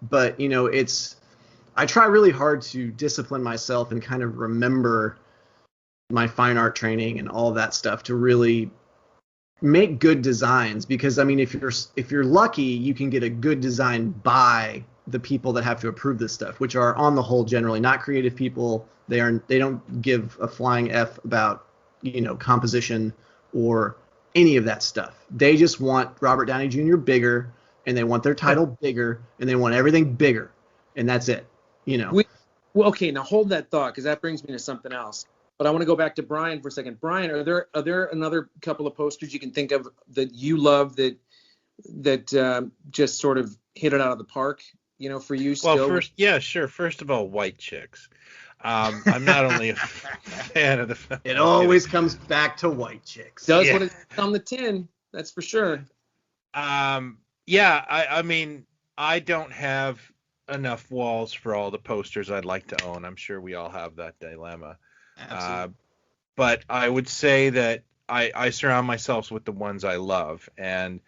Speaker 3: But, I try really hard to discipline myself and kind of remember my fine art training and all that stuff to really make good designs, because, I mean, if you're lucky, you can get a good design by the people that have to approve this stuff, which are on the whole generally not creative people. They don't give a flying F about, composition or any of that stuff. They just want Robert Downey Jr. bigger, and they want their title bigger, and they want everything bigger, and that's it.
Speaker 2: Okay, now hold that thought, because that brings me to something else. But I want to go back to Brian for a second. Brian, are there another couple of posters you can think of that you love that just sort of hit it out of the park, for you still?
Speaker 1: Well, first of all, white chicks. I'm not only a fan of the film.
Speaker 3: It always comes back to white chicks.
Speaker 2: Does what it's on the tin, that's for sure.
Speaker 1: I mean, I don't have enough walls for all the posters I'd like to own. I'm sure we all have that dilemma.
Speaker 3: Absolutely.
Speaker 1: But I would say that I surround myself with the ones I love, and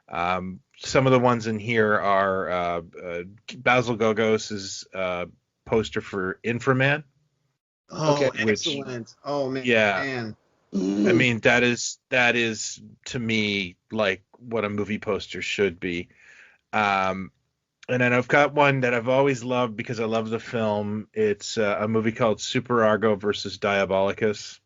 Speaker 1: some of the ones in here are Basil Gogos's poster for Inframan.
Speaker 3: Oh, okay. Excellent. Oh man.
Speaker 1: Yeah. I mean, that is to me like what a movie poster should be. Um, and then I've got one that I've always loved because I love the film. It's a movie called Super Argo versus Diabolicus,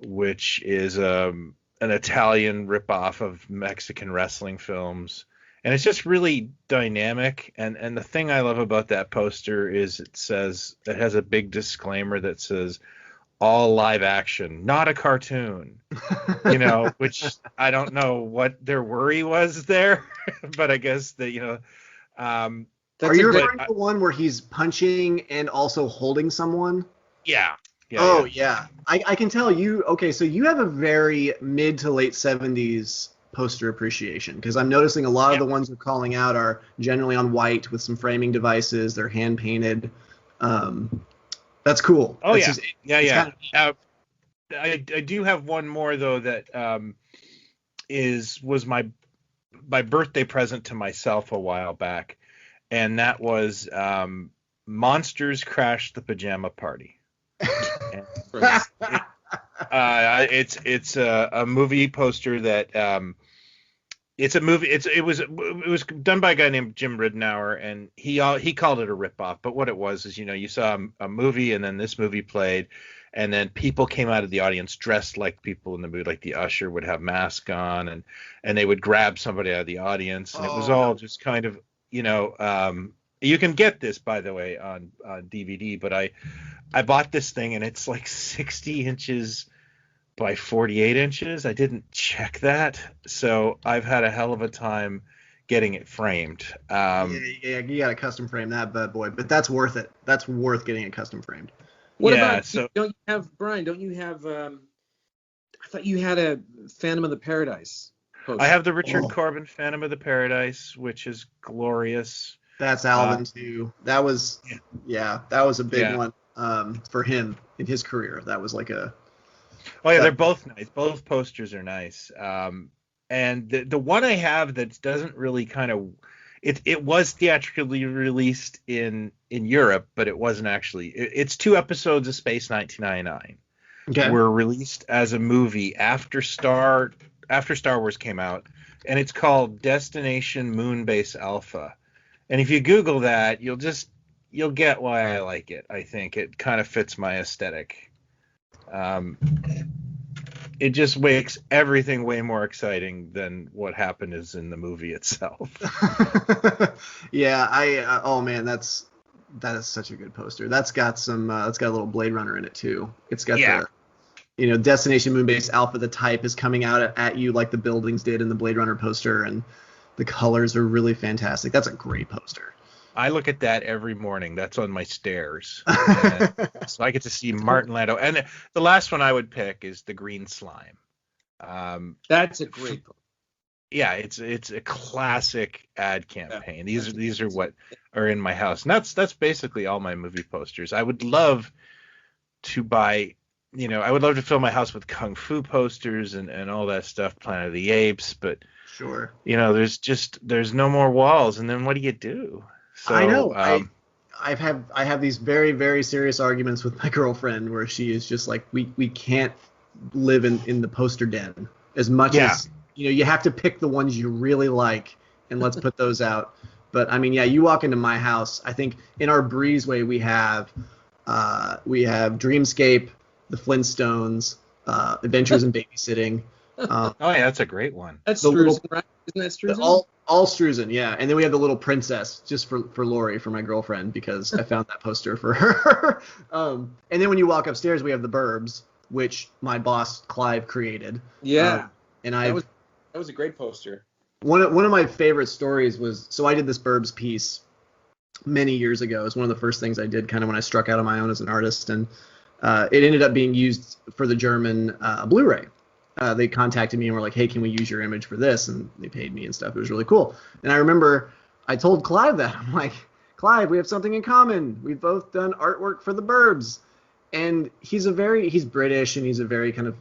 Speaker 1: which is an Italian ripoff of Mexican wrestling films. And it's just really dynamic. And the thing I love about that poster is it has a big disclaimer that says all live action, not a cartoon. Which I don't know what their worry was there, but I guess that.
Speaker 3: Are you referring to the one where he's punching and also holding someone?
Speaker 1: Yeah.
Speaker 3: Yeah. I can tell you. Okay, so you have a very mid to late 70s poster appreciation, because I'm noticing a lot of the ones we're calling out are generally on white with some framing devices. They're hand painted. That's cool.
Speaker 1: Oh,
Speaker 3: that's
Speaker 1: yeah. I do have one more though that was my birthday present to myself a while back, and that was Monsters Crash the Pajama Party. It's a movie poster that it's a movie. It was done by a guy named Jim Ridenour, and he called it a ripoff. But what it was is, you saw a movie, and then this movie played, and then people came out of the audience dressed like people in the movie, like the usher would have mask on, and they would grab somebody out of the audience, and it was all just kind of, you can get this, by the way, on DVD, but I bought this thing, and it's like 60 inches by 48 inches. I didn't check that, so I've had a hell of a time getting it framed.
Speaker 3: Yeah, you got to custom frame that bad boy, but that's worth it. That's worth getting it custom framed.
Speaker 2: What about, don't you have, Brian, I thought you had a Phantom of the Paradise poster.
Speaker 1: I have the Richard Corbin Phantom of the Paradise, which is glorious.
Speaker 3: That's Alvin too. That was a big one for him in his career. That was like a...
Speaker 1: Oh yeah, they're both nice. Both posters are nice. And the one I have that doesn't really kind of... It was theatrically released in Europe, but it wasn't actually. It's 2 episodes of Space 1999.
Speaker 3: Okay.
Speaker 1: Were released as a movie after Star Wars came out, and it's called Destination Moonbase Alpha. And if you Google that, you'll get why I like it. I think it kind of fits my aesthetic. It just makes everything way more exciting than what happened is in the movie itself.
Speaker 3: Yeah, oh man, that is such a good poster. That's got a little Blade Runner in it too. It's got the Destination Moonbase Alpha, the type is coming out at you like the buildings did in the Blade Runner poster, and the colors are really fantastic. That's a great poster.
Speaker 1: I look at that every morning. That's on my stairs. So I get to see Martin Landau. And the last one I would pick is the Green Slime.
Speaker 2: That's a great.
Speaker 1: Yeah, it's a classic ad campaign. These are what are in my house. And that's basically all my movie posters. I would love to buy, I would love to fill my house with Kung Fu posters and all that stuff, Planet of the Apes, but
Speaker 3: sure.
Speaker 1: There's no more walls, and then what do you do? So,
Speaker 3: I know. I have these very, very serious arguments with my girlfriend where she is just like, we can't live in the poster den as much as you have to pick the ones you really like and let's put those out. But I mean, you walk into my house. I think in our breezeway we have Dreamscape, the Flintstones, Adventures in Babysitting.
Speaker 1: That's a great one.
Speaker 2: That's Struzen, right? Isn't that Struzen?
Speaker 3: All Struzen, yeah. And then we have the little princess just for Lori, for my girlfriend, because I found that poster for her. And then when you walk upstairs, we have the Burbs, which my boss Clive created.
Speaker 2: Yeah.
Speaker 3: And
Speaker 2: that was a great poster.
Speaker 3: One of my favorite stories was, so I did this Burbs piece many years ago. It was one of the first things I did kind of when I struck out on my own as an artist, and it ended up being used for the German Blu-ray. They contacted me and were like, hey, can we use your image for this? And they paid me and stuff. It was really cool. And I remember I told Clive that. I'm like, Clive, we have something in common. We've both done artwork for the Burbs. And he's British, and he's a very kind of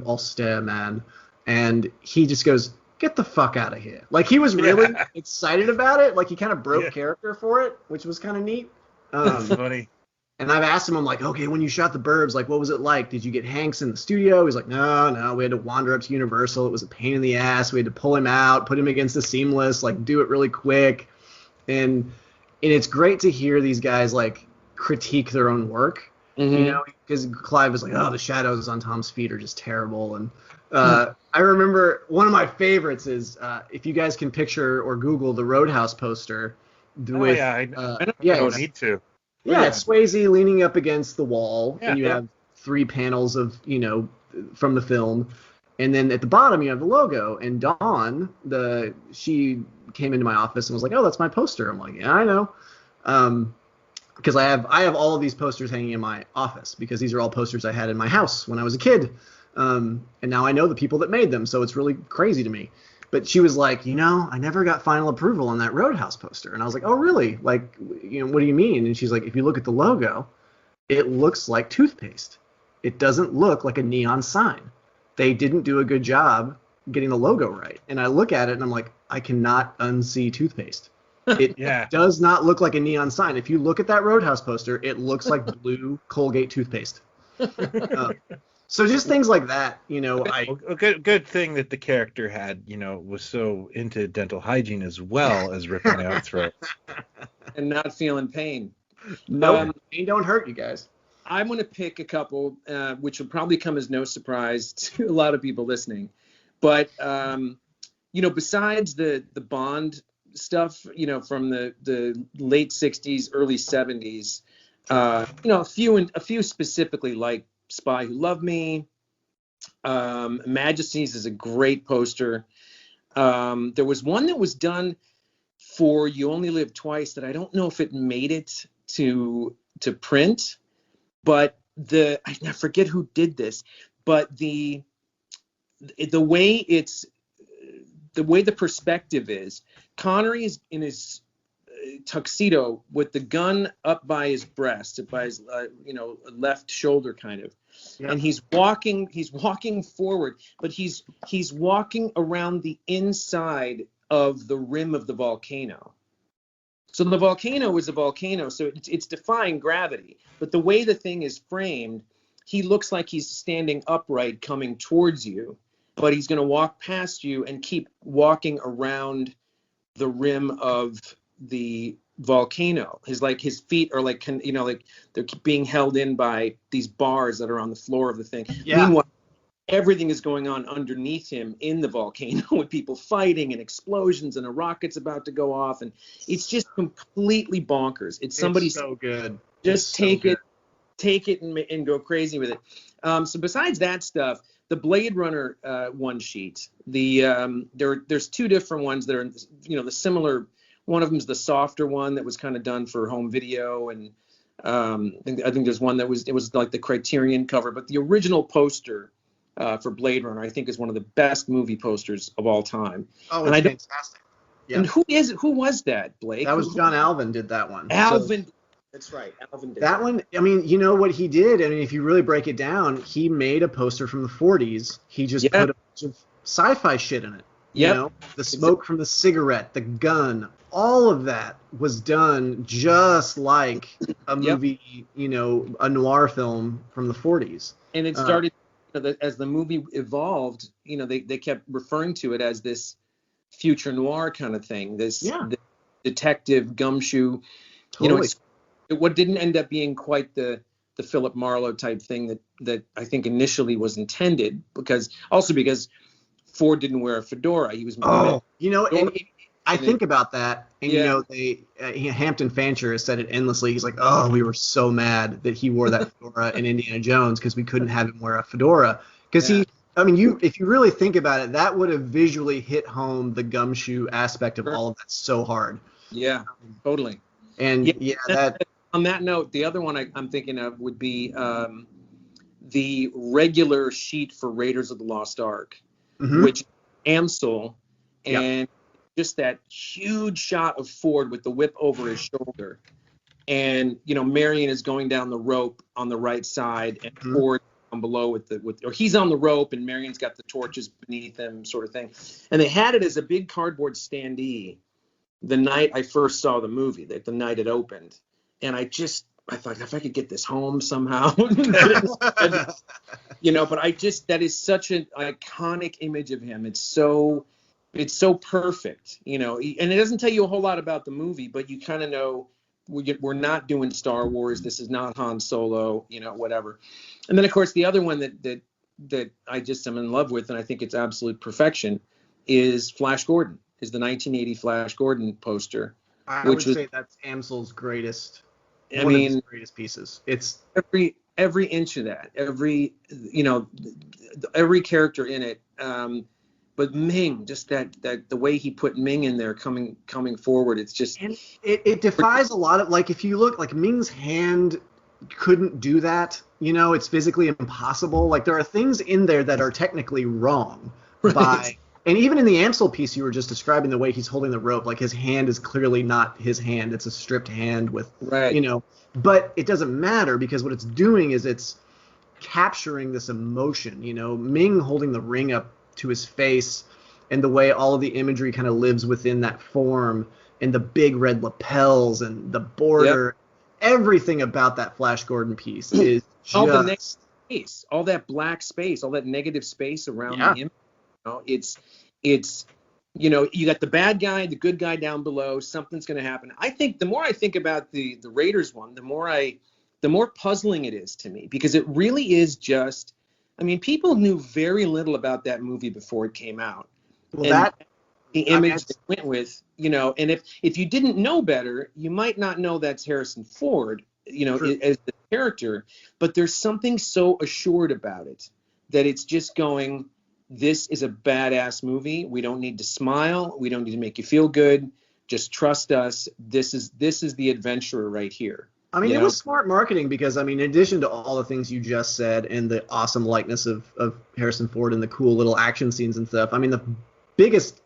Speaker 3: austere man. And he just goes, get the fuck out of here. Like, he was really excited about it. Like, he kind of broke character for it, which was kind of neat.
Speaker 1: That's funny.
Speaker 3: And I've asked him, I'm like, okay, when you shot the Burbs, like, what was it like? Did you get Hanks in the studio? He's like, no, we had to wander up to Universal. It was a pain in the ass. We had to pull him out, put him against the seamless, like, do it really quick. And it's great to hear these guys, like, critique their own work, because Clive was like, oh, the shadows on Tom's feet are just terrible. And I remember one of my favorites is if you guys can picture or Google the Roadhouse poster.
Speaker 1: I don't need to.
Speaker 3: Yeah, it's Swayze leaning up against the wall, and you
Speaker 1: Yeah.
Speaker 3: have 3 panels of, from the film. And then at the bottom, you have the logo. And Dawn, she came into my office and was like, oh, that's my poster. I'm like, yeah, I know. Because I have all of these posters hanging in my office, because these are all posters I had in my house when I was a kid. And now I know the people that made them, so it's really crazy to me. But she was like, I never got final approval on that Roadhouse poster. And I was like, oh, really? Like, what do you mean? And she's like, if you look at the logo, it looks like toothpaste. It doesn't look like a neon sign. They didn't do a good job getting the logo right. And I look at it and I'm like, I cannot unsee toothpaste. It does not look like a neon sign. If you look at that Roadhouse poster, it looks like blue Colgate toothpaste. So just things like that,
Speaker 1: A good thing that the character had, was so into dental hygiene as well as ripping out throats.
Speaker 2: And not feeling pain.
Speaker 3: No, pain don't hurt, you guys.
Speaker 2: I'm going to pick a couple, which will probably come as no surprise to a lot of people listening. But, besides the Bond stuff, from the late 60s, early 70s, a few specifically, like Spy Who Loved Me, Majesties is a great poster. There was one that was done for You Only Live Twice that I don't know if it made it to print, but I forget who did this, but the way the perspective is, Connery is in his tuxedo with the gun up by his breast, by his left shoulder kind of. Yep. And he's walking forward, but he's walking around the inside of the rim of the volcano. So the volcano is a volcano, so it's defying gravity. But the way the thing is framed, he looks like he's standing upright coming towards you, but he's going to walk past you and keep walking around the rim of the volcano. His feet are like they're being held in by these bars that are on the floor of the thing. Yeah. Meanwhile, everything is going on underneath him in the volcano with people fighting and explosions and a rocket's about to go off, and it's just completely bonkers. It's so
Speaker 3: good.
Speaker 2: Just take it and go crazy with it. So besides that stuff, the Blade Runner one sheet, there's 2 different ones that are the similar. One of them is the softer one that was kind of done for home video, and I think there's one that was like the Criterion cover, but the original poster for Blade Runner, I think, is one of the best movie posters of all time.
Speaker 3: Oh, it's fantastic.
Speaker 2: Yeah. And who was that, Blake?
Speaker 3: That was John Alvin did that one.
Speaker 2: Alvin. That's right. Alvin did
Speaker 3: that one. I mean, you know what he did? I mean, if you really break it down, he made a poster from the 40s. He just put a bunch of sci-fi shit in it.
Speaker 2: Yeah.
Speaker 3: The smoke from the cigarette, the gun, all of that was done just like a movie, a noir film from the 40s.
Speaker 2: And it started, as the movie evolved, they kept referring to it as this future noir kind of thing, this detective gumshoe,
Speaker 3: Totally.
Speaker 2: What didn't end up being quite the Philip Marlowe type thing that I think initially was intended, because Ford didn't wear a fedora. He was.
Speaker 3: I think about that, and Hampton Fancher has said it endlessly. He's like, "Oh, we were so mad that he wore that fedora in Indiana Jones because we couldn't have him wear a fedora." Because if you really think about it, that would have visually hit home the gumshoe aspect of all of that so hard.
Speaker 2: Yeah, totally.
Speaker 3: And that.
Speaker 2: On that note, the other one I'm thinking of would be the regular sheet for Raiders of the Lost Ark, which Amsel, and just that huge shot of Ford with the whip over his shoulder. And, Marion is going down the rope on the right side, and Ford down below or he's on the rope and Marion's got the torches beneath him, sort of thing. And they had it as a big cardboard standee the night I first saw the movie, the night it opened. And I just I thought if I could get this home somehow, but that is such an iconic image of him. It's so perfect, and it doesn't tell you a whole lot about the movie, but you kind of know we're not doing Star Wars. This is not Han Solo, whatever. And then of course the other one that I just am in love with, and I think it's absolute perfection, is Flash Gordon, is the 1980 Flash Gordon poster.
Speaker 3: I would say that's Amsel's greatest. One of his greatest pieces. It's
Speaker 2: every inch of that, every character in it. But Ming, just that the way he put Ming in there coming forward, it's just,
Speaker 3: and it defies a lot of, like, if you look, like, Ming's hand couldn't do that. It's physically impossible. Like, there are things in there that are technically wrong by. And even in the Amsel piece you were just describing, the way he's holding the rope, like his hand is clearly not his hand. It's a stripped hand with, but it doesn't matter because what it's doing is it's capturing this emotion, Ming holding the ring up to his face and the way all of the imagery kind of lives within that form and the big red lapels and the border. Yep. Everything about that Flash Gordon piece is
Speaker 2: all the next space, all that black space, all that negative space around the image. It's you got the bad guy, the good guy down below. Something's going to happen. I think the more I think about the Raiders one, the more puzzling it is to me, because it really is just. I mean, people knew very little about that movie before it came out.
Speaker 3: Well,
Speaker 2: the image it went with, and if you didn't know better, you might not know that's Harrison Ford, as the character. But there's something so assured about it that it's just going. This is a badass movie. We don't need to smile. We don't need to make you feel good. Just trust us. This is the adventurer right here.
Speaker 3: I mean, it was smart marketing because, in addition to all the things you just said and the awesome likeness of Harrison Ford and the cool little action scenes and stuff, the biggest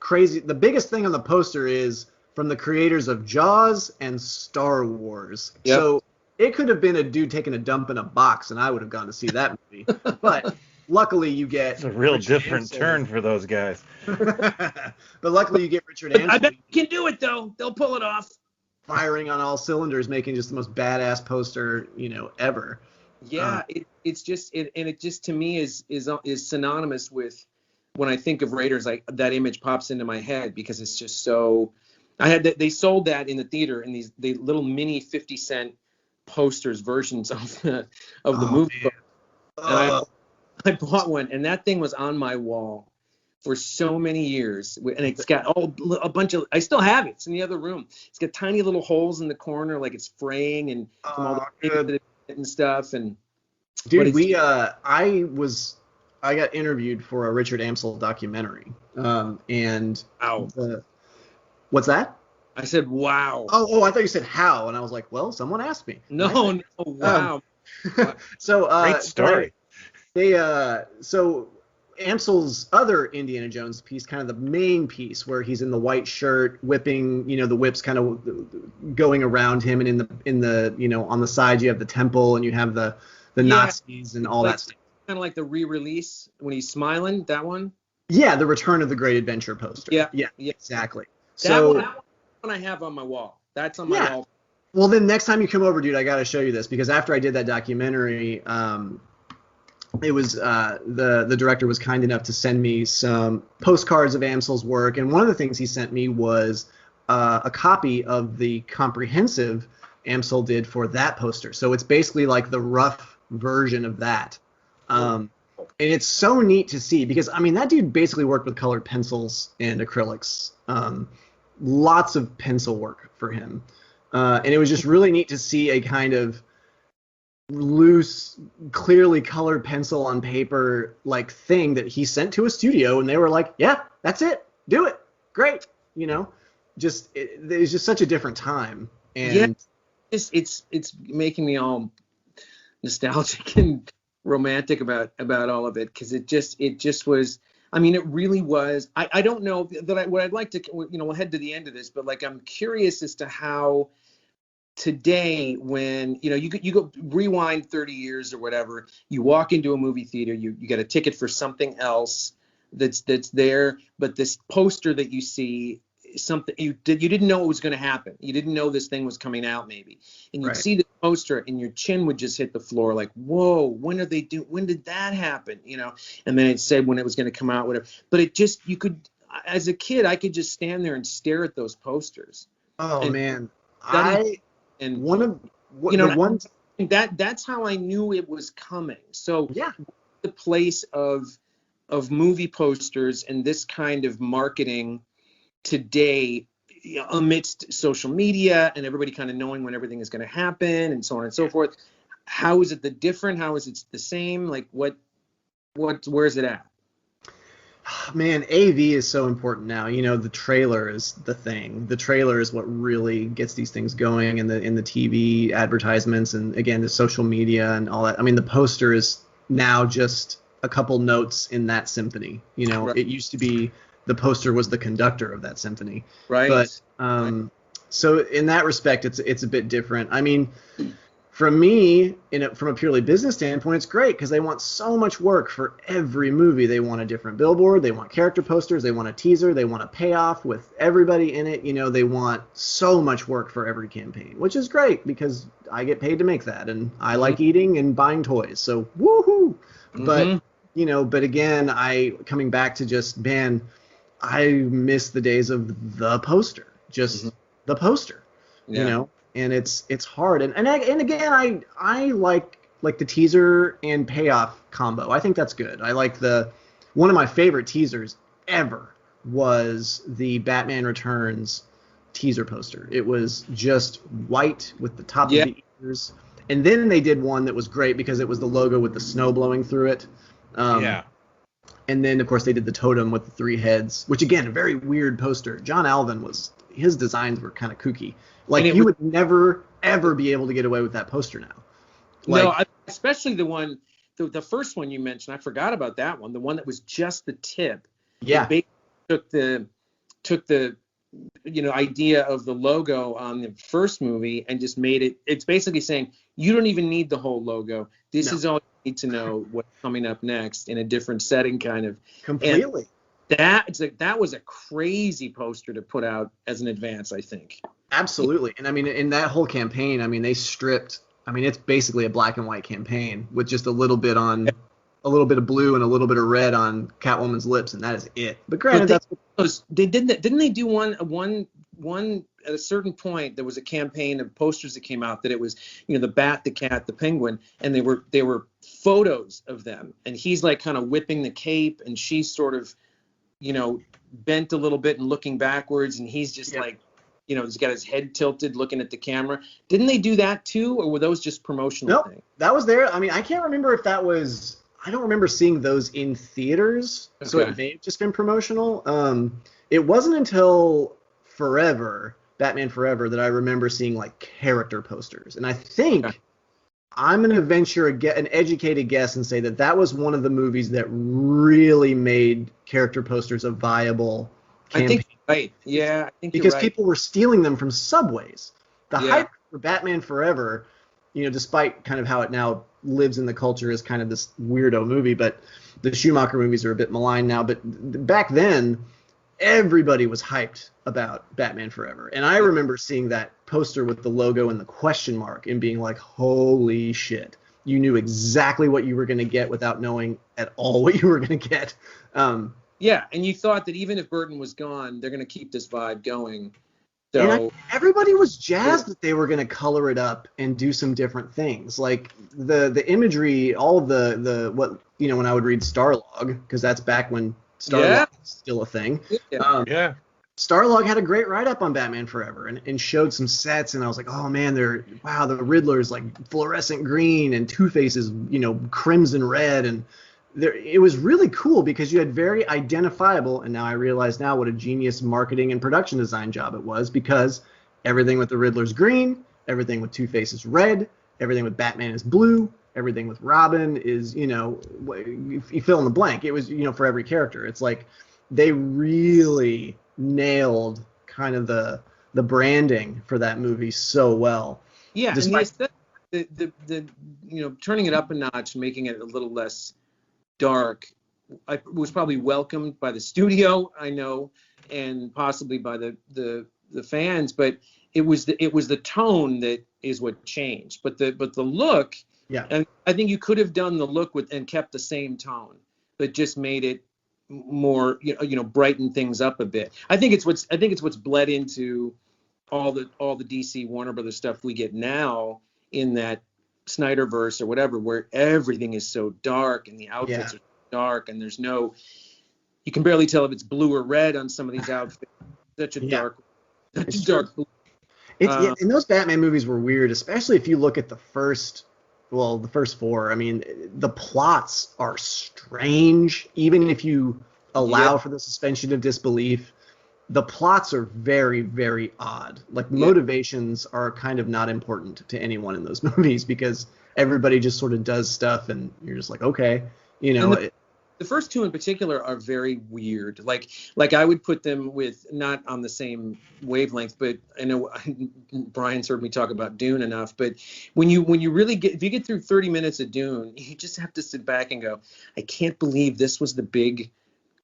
Speaker 3: thing on the poster is from the creators of Jaws and Star Wars. Yep. So it could have been a dude taking a dump in a box, and I would have gone to see that movie. But luckily, you get
Speaker 1: it's a real different turn for those guys.
Speaker 3: But luckily, you get Richard Ansel.
Speaker 2: I bet you can do it, though. They'll pull it off.
Speaker 3: Firing on all cylinders, making just the most badass poster, ever.
Speaker 2: Yeah, it's just to me is synonymous with when I think of Raiders. Like that image pops into my head because it's just so. They sold that in the theater in these little mini 50-cent posters versions of the movie. And I bought one, and that thing was on my wall for so many years, and it's got a bunch of. I still have it. It's in the other room. It's got tiny little holes in the corner, like it's fraying and from all the and stuff. And
Speaker 3: dude, I got interviewed for a Richard Amsel documentary. And what's that?
Speaker 2: I said, wow.
Speaker 3: Oh, I thought you said how, and I was like, well, someone asked me.
Speaker 2: No, wow.
Speaker 3: So
Speaker 1: great story.
Speaker 3: So Amsel's other Indiana Jones piece, kind of the main piece where he's in the white shirt, whipping, the whips kind of going around him, and in the on the side you have the temple and you have the Nazis and all that stuff.
Speaker 2: Kind of like the re-release when he's smiling, that one?
Speaker 3: Yeah, the Return of the Great Adventure poster. Yeah, exactly.
Speaker 2: That one I have on my wall. That's on my wall.
Speaker 3: Well, then next time you come over, dude, I got to show you this, because after I did that documentary, it was the director was kind enough to send me some postcards of Amsel's work, and one of the things he sent me was a copy of the comprehensive Amsel did for that poster. So it's basically like the rough version of that. And it's so neat to see because, that dude basically worked with colored pencils and acrylics. Lots of pencil work for him. And it was just really neat to see a kind of loose, clearly colored pencil on paper like thing that he sent to a studio, and they were like, yeah, that's it. Do it. Great. Just it was just such a different time. And
Speaker 2: it's making me all nostalgic and romantic about all of it, because it just was. It really was. I don't know what I'd like to. We'll head to the end of this, but I'm curious as to how today, when you go rewind 30 years or whatever, you walk into a movie theater, you get a ticket for something else that's there, but this poster that you see something you didn't know it was going to happen. You didn't know this thing was coming out maybe, and you'd see the poster and your chin would just hit the floor like, whoa, when did that happen, and then it said when it was going to come out, whatever. But it just, you could, as a kid, I could just stand there and stare at those posters.
Speaker 3: Oh man,
Speaker 2: that's how I knew it was coming. So
Speaker 3: yeah,
Speaker 2: the place of movie posters and this kind of marketing today, amidst social media and everybody kind of knowing when everything is going to happen and so on and so forth. How is it different? How is it the same? Like where is it at?
Speaker 3: Man, AV is so important now. The trailer is the thing. The trailer is what really gets these things going in the TV advertisements, and again, the social media and all that. I mean, the poster is now just a couple notes in that symphony.
Speaker 2: Right.
Speaker 3: It used to be the poster was the conductor of that symphony.
Speaker 2: Right.
Speaker 3: But so in that respect, it's a bit different. I mean, for me, from a purely business standpoint, it's great because they want so much work for every movie. They want a different billboard, they want character posters, they want a teaser, they want a payoff with everybody in it. They want so much work for every campaign, which is great because I get paid to make that, and I like eating and buying toys. So woohoo! But but again, coming back to just, man, I miss the days of the poster, just the poster, and it's hard. And again, I like the teaser and payoff combo. I think that's good. I like one of my favorite teasers ever was the Batman Returns teaser poster. It was just white with the top of the ears. And then they did one that was great because it was the logo with the snow blowing through it. And then, of course, they did the totem with the 3 heads, which, again, a very weird poster. John Alvin his designs were kind of kooky. Like, you would never, ever be able to get away with that poster now.
Speaker 2: No, especially the one, the first one you mentioned. I forgot about that one. The one that was just the tip.
Speaker 3: Yeah.
Speaker 2: It took the idea of the logo on the first movie and just made it. It's basically saying you don't even need the whole logo. This is all you need to know what's coming up next in a different setting, kind of.
Speaker 3: Completely.
Speaker 2: And that was a crazy poster to put out as an advance, I think.
Speaker 3: Absolutely. And I mean, in that whole campaign, I mean, they stripped. I mean, it's basically a black and white campaign with just a little bit of blue and a little bit of red on Catwoman's lips, and that is it. But granted,
Speaker 2: didn't they do one at a certain point? There was a campaign of posters that came out that it was the bat, the cat, the penguin, and they were photos of them, and he's like kind of whipping the cape, and she's sort of bent a little bit and looking backwards, and he's just like he's got his head tilted looking at the camera. Didn't they do that too, or were those just promotional things?
Speaker 3: That was there. I mean, I can't remember if that was. I don't remember seeing those in theaters, so it may have just been promotional. It wasn't until Batman Forever, that I remember seeing like character posters, and I think I'm going to venture an educated guess and say that was one of the movies that really made character posters a viable campaign.
Speaker 2: I think right. Yeah, I think
Speaker 3: because
Speaker 2: you're right.
Speaker 3: people were stealing them from subways. The hype for Batman Forever, despite kind of how it now lives in the culture as kind of this weirdo movie, but the Schumacher movies are a bit maligned now. But back then, everybody was hyped about Batman Forever. And I remember seeing that poster with the logo and the question mark and being like, holy shit. You knew exactly what you were going to get without knowing at all what you were going to get.
Speaker 2: Yeah, and you thought that even if Burton was gone, they're going to keep this vibe going. So
Speaker 3: and everybody was jazzed that they were going to color it up and do some different things. Like the imagery, all of the what when I would read Starlog, because that's back when Starlog was still a thing. Starlog had a great write-up on Batman Forever and showed some sets, and I was like, oh man, the Riddler's like fluorescent green and Two-Face is crimson red, and it was really cool because you had very identifiable, and now I realize now what a genius marketing and production design job it was, because everything with the Riddler's green, everything with Two-Face is red, everything with Batman is blue, everything with Robin is, you fill in the blank. It was, for every character. It's like they really nailed kind of the branding for that movie so well.
Speaker 2: Yeah, despite and the turning it up a notch, making it a little less dark, was probably welcomed by the studio, I know, and possibly by the fans, but it was the tone that is what changed. But the look,
Speaker 3: Yeah.
Speaker 2: and I think you could have done the look and kept the same tone, but just made it more, brighten things up a bit. I think it's what's bled into all the DC Warner Brothers stuff we get now in that Snyderverse or whatever, where everything is so dark and the outfits are dark, and you can barely tell if it's blue or red on some of these outfits. Such a dark blue.
Speaker 3: And those Batman movies were weird, especially if you look at the first four. I mean, the plots are strange, even if you allow for the suspension of disbelief. The plots are very, very odd. Like, motivations are kind of not important to anyone in those movies, because everybody just sort of does stuff, and you're just like, okay,
Speaker 2: The first two in particular are very weird. Like I would put them with, not on the same wavelength, but I know Brian's heard me talk about Dune enough. But when you really if you get through 30 minutes of Dune, you just have to sit back and go, I can't believe this was the big,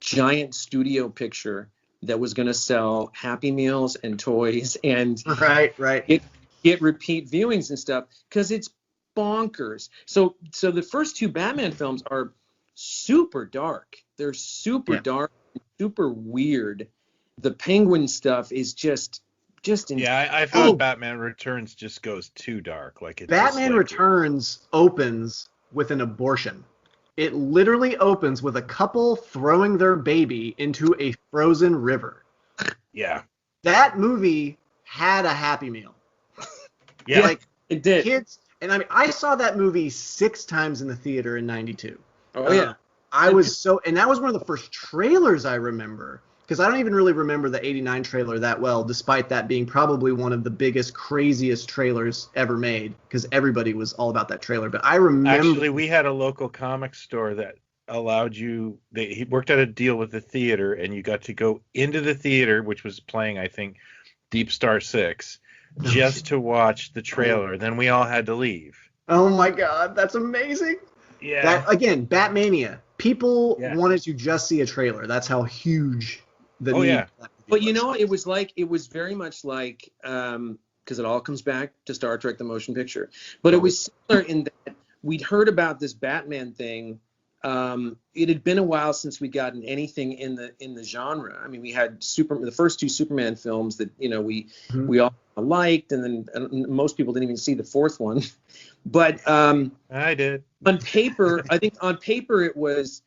Speaker 2: giant studio picture that was going to sell Happy Meals and toys and get repeat viewings and stuff, because it's bonkers. So the first two Batman films are super dark. They're super dark, super weird. The Penguin stuff is just
Speaker 1: I feel Batman Returns just goes too dark. Like, it's
Speaker 3: Batman Returns opens with an abortion. It literally opens with a couple throwing their baby into a frozen river.
Speaker 1: Yeah.
Speaker 3: That movie had a Happy Meal.
Speaker 1: Yeah.
Speaker 3: Like,
Speaker 2: it did.
Speaker 3: Kids, and I mean, I saw that movie 6 times in the theater in '92.
Speaker 2: Oh yeah.
Speaker 3: And that was one of the first trailers I remember, because I don't even really remember the '89 trailer that well, despite that being probably one of the biggest, craziest trailers ever made, because everybody was all about that trailer. But I remember.
Speaker 1: Actually, we had a local comic store that allowed you. He worked out a deal with the theater, and you got to go into the theater, which was playing, I think, Deep Star 6, just to watch the trailer. Then we all had to leave.
Speaker 3: Oh my God, that's amazing.
Speaker 1: Yeah.
Speaker 3: That, again, Batmania. People wanted to just see a trailer. That's how huge the need.
Speaker 2: But it was very much like, because it all comes back to Star Trek: The Motion Picture. But it was similar in that we'd heard about this Batman thing. It had been a while since we'd gotten anything in the genre. I mean, we had the first two Superman films that we all liked, and then most people didn't even see the fourth one. But
Speaker 1: I did.
Speaker 2: On paper, I think it was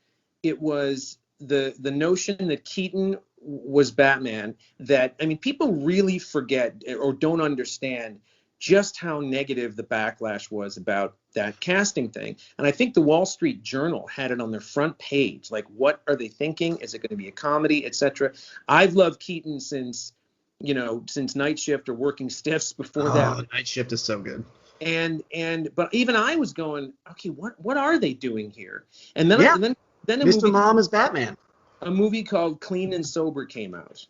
Speaker 2: the notion that Keaton was Batman. That, I mean, people really forget or don't understand just how negative the backlash was about that casting thing. And I think the Wall Street Journal had it on their front page. Like, what are they thinking? Is it going to be a comedy, etc.? I've loved Keaton since Night Shift or Working Stiffs before that.
Speaker 3: Night Shift is so good.
Speaker 2: But even I was going, okay, what are they doing here? And then
Speaker 3: Mr. Mom is Batman.
Speaker 2: A movie called Clean and Sober came out.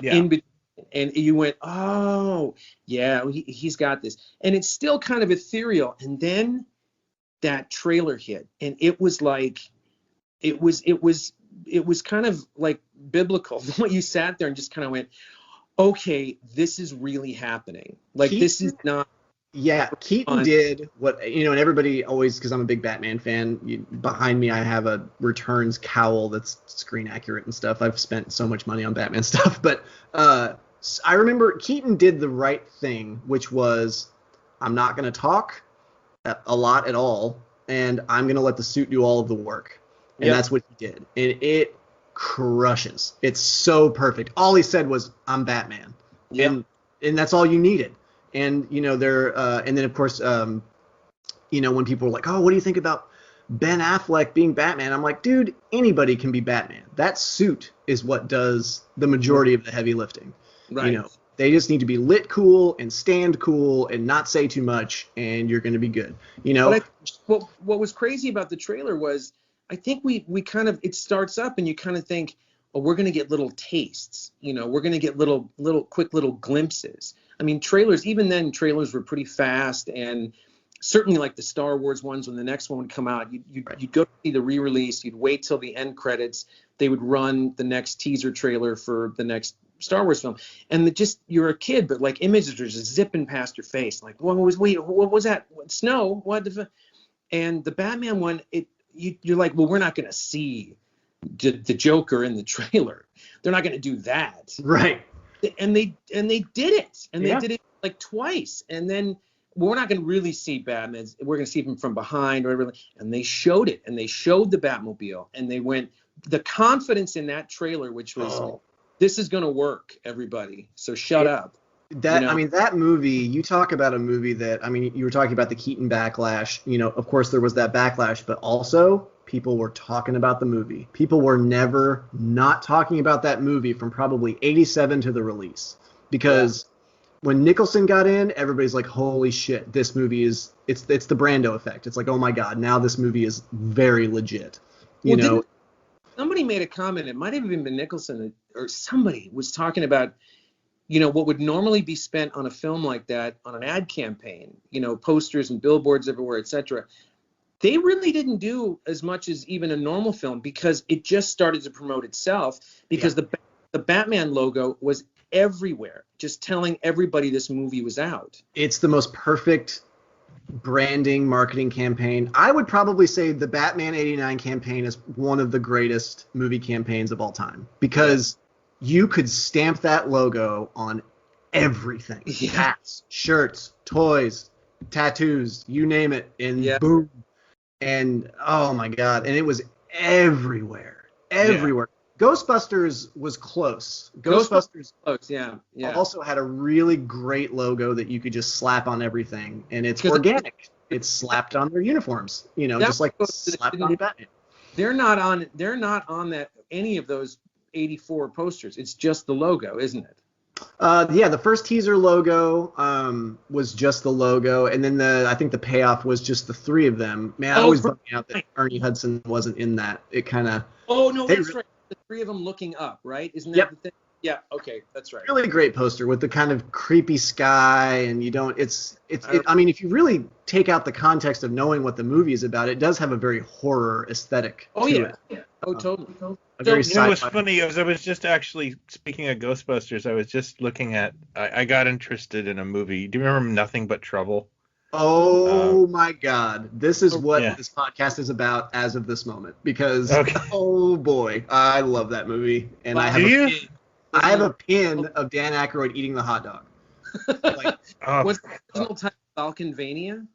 Speaker 2: In between. And you went, oh, yeah, he's got this. And it's still kind of ethereal. And then that trailer hit. And it was like, it was kind of like biblical. When you sat there and just kind of went, okay, this is really happening. Like, this is not.
Speaker 3: Yeah, Keaton did what, and everybody always, because I'm a big Batman fan, behind me I have a Returns cowl that's screen accurate and stuff. I've spent so much money on Batman stuff. But I remember Keaton did the right thing, which was, I'm not going to talk a lot at all, and I'm going to let the suit do all of the work. And that's what he did. And it crushes. It's so perfect. All he said was, I'm Batman. And that's all you needed. And, and then, of course, when people were like, oh, what do you think about Ben Affleck being Batman? I'm like, dude, anybody can be Batman. That suit is what does the majority of the heavy lifting.
Speaker 2: Right.
Speaker 3: They just need to be lit cool and stand cool and not say too much, and you're going to be good.
Speaker 2: What was crazy about the trailer was, I think we kind of, it starts up and you kind of think, oh, we're going to get little tastes. We're going to get quick little glimpses. I mean, even then trailers were pretty fast, and certainly like the Star Wars ones, when the next one would come out, you'd go see the re-release, you'd wait till the end credits, they would run the next teaser trailer for the next Star Wars film, and you're a kid, but like images are just zipping past your face, like what was that? What, snow? And the Batman one, you're like, well, we're not going to see the Joker in the trailer. They're not going to do that,
Speaker 3: Right?
Speaker 2: And they did it, and they did it like twice, and then we're not going to really see Batman. We're going to see him from behind or whatever. And they showed it, and they showed the Batmobile, and they went the confidence in that trailer, which was, this is going to work, everybody. So shut up.
Speaker 3: I mean, that movie, you talk about a movie that, I mean, you were talking about the Keaton backlash. Of course there was that backlash, but also people were talking about the movie. People were never not talking about that movie from probably 87 to the release. Because when Nicholson got in, everybody's like, holy shit, this movie it's the Brando effect. It's like, oh my God, now this movie is very legit.
Speaker 2: Somebody made a comment, it might have even been Nicholson, or somebody was talking about, what would normally be spent on a film like that, on an ad campaign, posters and billboards everywhere, etc. They really didn't do as much as even a normal film, because it just started to promote itself, because the Batman logo was everywhere, just telling everybody this movie was out.
Speaker 3: It's the most perfect branding marketing campaign. I would probably say the Batman 89 campaign is one of the greatest movie campaigns of all time, because you could stamp that logo on everything. Hats, shirts, toys, tattoos, you name it, and boom. And oh my God, and it was everywhere. Ghostbusters was close. Ghostbusters
Speaker 2: close,
Speaker 3: also had a really great logo that you could just slap on everything, and it's organic. It's slapped on their uniforms, just like slapped on Batman.
Speaker 2: They're not on that any of those 84 posters. It's just the logo, isn't it?
Speaker 3: The first teaser logo was just the logo, and then I think the payoff was just the three of them. Man, I always bummed me out that Ernie Hudson wasn't in that. It kind of.
Speaker 2: Oh no, that's right. The three of them looking up, right? Isn't that the thing? Yeah. Okay, that's right.
Speaker 3: Really great poster with the kind of creepy sky, and you don't. I mean, if you really take out the context of knowing what the movie is about, it does have a very horror aesthetic.
Speaker 2: Oh
Speaker 3: to it.
Speaker 2: Oh, totally.
Speaker 1: What's funny is I was just actually, speaking of Ghostbusters, I was just looking at, I got interested in a movie. Do you remember Nothing But Trouble?
Speaker 3: Oh my God. This is what this podcast is about as of this moment. Because, oh boy, I love that movie. And I have a pin of Dan Aykroyd eating the hot dog.
Speaker 2: What's the original title? Falconvania?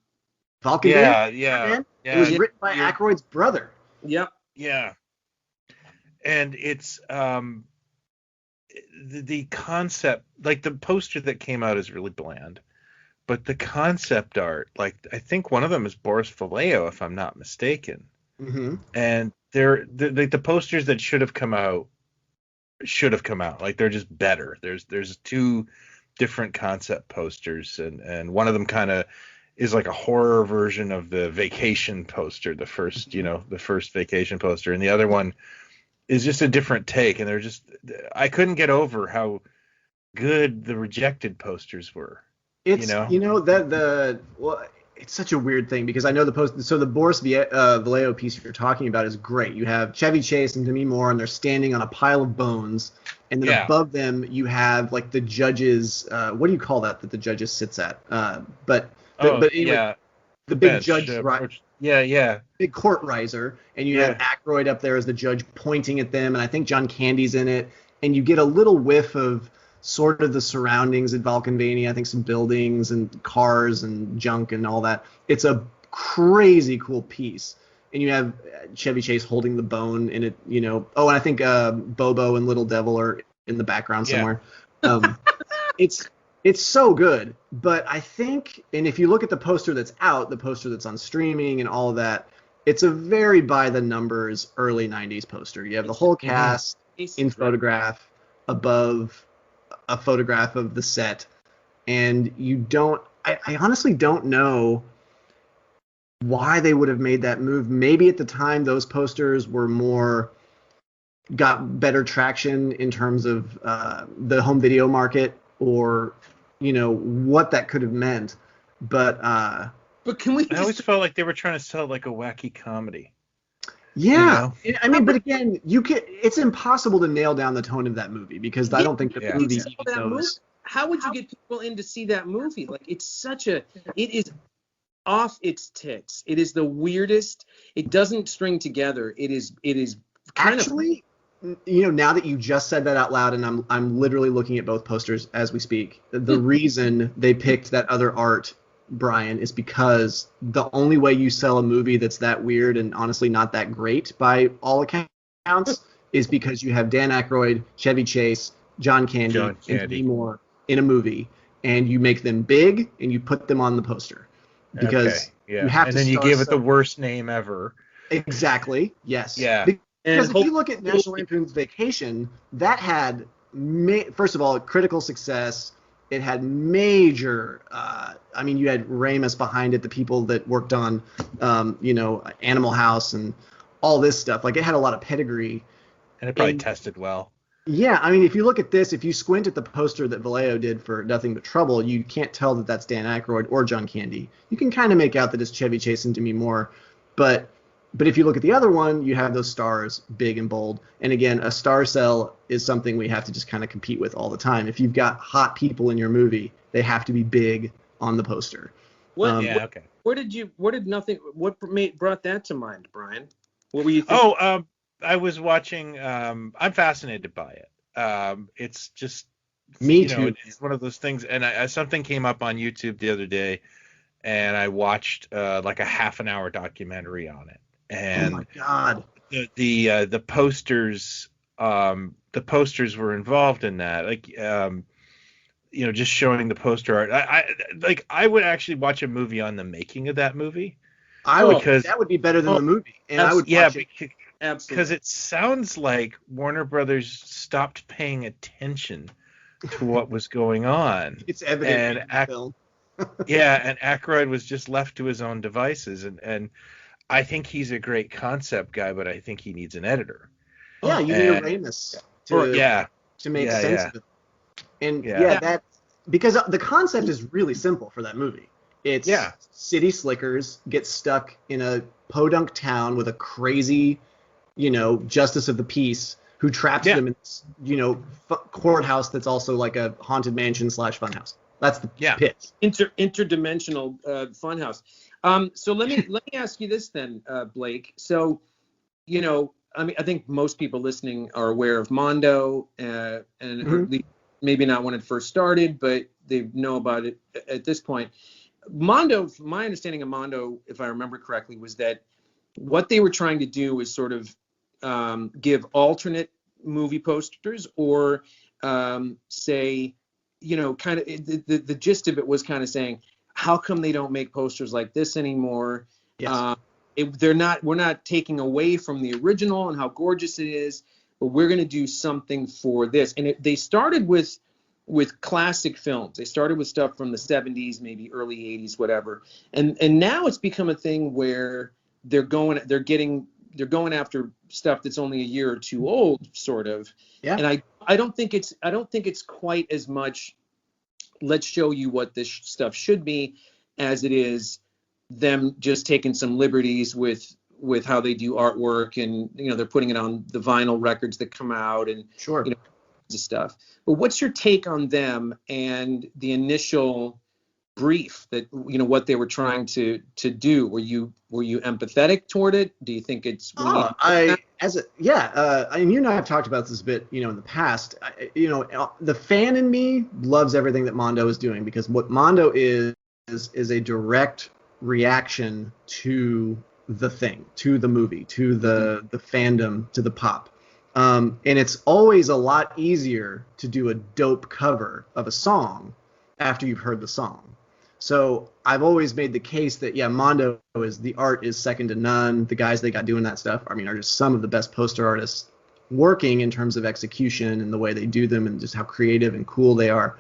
Speaker 3: Yeah. It was written by Aykroyd's brother.
Speaker 2: Yep.
Speaker 1: Yeah. And it's the concept, like the poster that came out is really bland, but the concept art, like I think one of them is Boris Vallejo, if I'm not mistaken.
Speaker 3: Mm-hmm.
Speaker 1: And they're the posters that should have come out. Like they're just better. There's two different concept posters, and one of them kind of is like a horror version of the Vacation poster, the first Vacation poster, and the other one is just a different take, and I couldn't get over how good the Rejected posters were. It's such a weird thing, because I know the Boris Vallejo piece you're talking about is great. You have Chevy Chase and Demi Moore, and they're standing on a pile of bones, and then above them you have like the judges. What do you call that the judges sits at? But anyway, the big bench, judge, big court riser, and you have Aykroyd up there as the judge pointing at them, and I think John Candy's in it, and you get a little whiff of sort of the surroundings at Vulcanvania. I think some buildings and cars and junk and all that. It's a crazy cool piece, and you have Chevy Chase holding the bone in it. And I think Bobo and Little Devil are in the background somewhere. It's so good, but I think, and if you look at the poster that's out, the poster that's on streaming and all of that, it's a very by the numbers early 90s poster. You have the whole cast in photograph above a photograph of the set, and I honestly don't know why they would have made that move. Maybe at the time those posters got better traction in terms of the home video market, or what that could have meant. But
Speaker 2: But can we
Speaker 1: I always
Speaker 2: just
Speaker 1: felt like they were trying to sell like a wacky comedy.
Speaker 3: Yeah,
Speaker 1: You know?
Speaker 3: I mean, but again, it's impossible to nail down the tone of that movie because I don't think the
Speaker 1: Yeah.
Speaker 3: movie
Speaker 2: sell
Speaker 3: even
Speaker 2: that movie?
Speaker 3: knows.
Speaker 2: How would you get people in to see that movie? Like, it is off its tits. It is the weirdest. It doesn't string together. It is kind
Speaker 3: Actually, now that you just said that out loud, and I'm literally looking at both posters as we speak, the reason they picked that other art, Brian, is because the only way you sell a movie that's that weird and honestly not that great by all accounts is because you have Dan Aykroyd, Chevy Chase, John Candy, and Demi Moore in a movie, and you make them big and you put them on the poster because you have
Speaker 1: and
Speaker 3: to
Speaker 1: then you
Speaker 3: star
Speaker 1: give it the
Speaker 3: sell.
Speaker 1: worst name ever.
Speaker 3: Exactly. Yes.
Speaker 1: Yeah.
Speaker 3: Because
Speaker 2: And
Speaker 3: if you look at National Lampoon's Vacation, that had first of all critical success. It had major. I mean, you had Ramis behind it, the people that worked on, Animal House and all this stuff. Like it had a lot of pedigree.
Speaker 1: And it probably
Speaker 3: And
Speaker 1: tested well.
Speaker 3: yeah, I mean, if you look at this, if you squint at the poster that Vallejo did for Nothing But Trouble, you can't tell that that's Dan Aykroyd or John Candy. You can kind of make out that it's Chevy Chase and Demi Moore, but if you look at the other one, you have those stars big and bold. And again, a star cell is something we have to just kind of compete with all the time. If you've got hot people in your movie, they have to be big on the poster.
Speaker 2: what brought that to mind, Brian? What were you thinking?
Speaker 1: I was watching. I'm fascinated by it. It's just
Speaker 3: Me too.
Speaker 1: It's one of those things. And something came up on YouTube the other day, and I watched like a half an hour documentary on it. And
Speaker 3: oh my God,
Speaker 1: the posters were involved in that. Like just showing the poster art. I would actually watch a movie on the making of that movie.
Speaker 3: that would be better than the movie, and I would watch it.
Speaker 2: Absolutely.
Speaker 1: Because it sounds like Warner Brothers stopped paying attention to what was going on.
Speaker 3: It's evident in the film.
Speaker 1: And Aykroyd was just left to his own devices, and I think he's a great concept guy, but I think he needs an editor.
Speaker 3: Yeah, you need a Ramis to make sense of it. And that because the concept is really simple for that movie. It's city slickers get stuck in a podunk town with a crazy, justice of the peace who traps them in this, courthouse that's also like a haunted mansion / funhouse. That's the pitch.
Speaker 2: Interdimensional funhouse. So let me ask you this then, Blake. So, I mean, I think most people listening are aware of Mondo, or at least maybe not when it first started, but they know about it at this point. Mondo, my understanding of Mondo, if I remember correctly, was that what they were trying to do was sort of give alternate movie posters, or say, kind of the gist of it was kind of saying, how come they don't make posters like this anymore?
Speaker 3: Yes.
Speaker 2: We're not taking away from the original and how gorgeous it is, but we're going to do something for this. And they started with classic films. They started with stuff from the 70s, maybe early 80s, whatever. And now it's become a thing where they're going after stuff that's only a year or two old, sort of.
Speaker 3: Yeah.
Speaker 2: And I don't think it's quite as much, let's show you what this stuff should be, as it is them just taking some liberties with how they do artwork, and they're putting it on the vinyl records that come out, and stuff. But what's your take on them and the initial brief that what they were trying to do? Were you empathetic toward it? Do you think it's
Speaker 3: and you and I have talked about this a bit in the past. The fan in me loves everything that Mondo is doing, because what Mondo is a direct reaction to the thing, to the movie, to the fandom, to the pop. And it's always a lot easier to do a dope cover of a song after you've heard the song. So I've always made the case that, Mondo the art is second to none. The guys they got doing that stuff, are just some of the best poster artists working in terms of execution and the way they do them and just how creative and cool they are.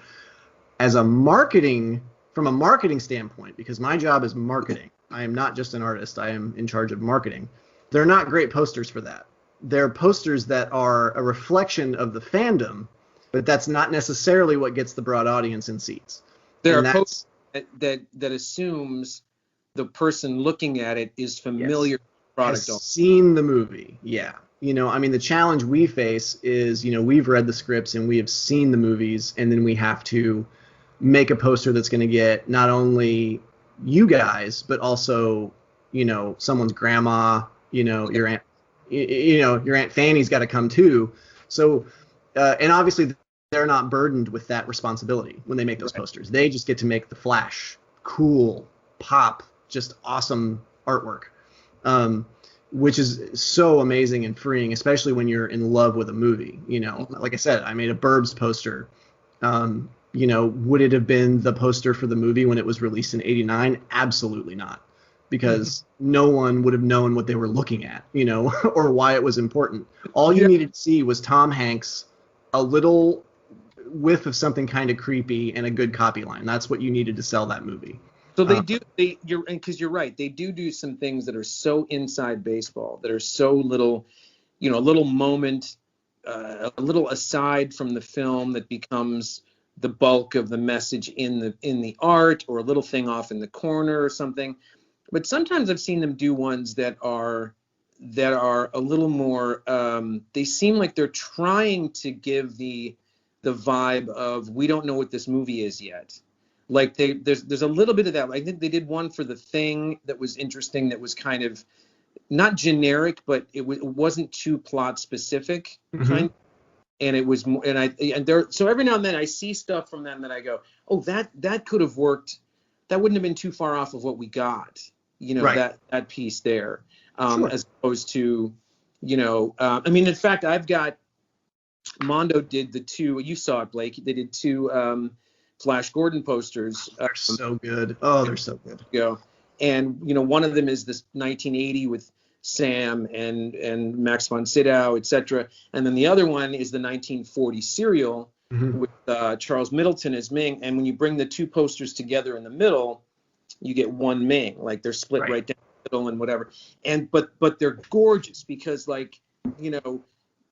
Speaker 3: From a marketing standpoint, because my job is marketing, I am not just an artist, I am in charge of marketing. They're not great posters for that. They're posters that are a reflection of the fandom, but that's not necessarily what gets the broad audience in seats.
Speaker 2: There are posters that assumes the person looking at it is familiar with the product.
Speaker 3: Has seen the movie. Yeah. I mean, the challenge we face is, we've read the scripts and we have seen the movies, and then we have to make a poster that's going to get not only you guys, but also, someone's grandma, your aunt, your Aunt Fanny's got to come too. So, and obviously they're not burdened with that responsibility when they make those posters. They just get to make the flash, cool, pop, just awesome artwork. Which is so amazing and freeing, especially when you're in love with a movie. Like I said, I made a Burbs poster. Would it have been the poster for the movie when it was released in '89? Absolutely not, because no one would have known what they were looking at, or why it was important. All you needed to see was Tom Hanks, a little whiff of something kind of creepy, and a good copy line. That's what you needed to sell that movie.
Speaker 2: So because you're right, they do some things that are so inside baseball, that are so little, a little moment, a little aside from the film that becomes the bulk of the message in the art, or a little thing off in the corner or something. But sometimes I've seen them do ones that are a little more. They seem like they're trying to give the vibe of, we don't know what this movie is yet. Like there's a little bit of that. I think they did one for The Thing that was interesting, that was kind of not generic, but it wasn't too plot specific, kind of. And it was, so every now and then I see stuff from them that I go, oh, that could have worked. That wouldn't have been too far off of what we got, right. that piece there, as opposed to, I mean, in fact, I've got, Mondo did the two, you saw it, Blake. They did two Flash Gordon posters.
Speaker 3: They're so good. Oh, they're so good.
Speaker 2: And one of them is this 1980 with Sam and Max von Sydow, etc. And then the other one is the 1940 serial with Charles Middleton as Ming. And when you bring the two posters together in the middle, you get one Ming. Like, they're split right down the middle and whatever. And but they're gorgeous because, like,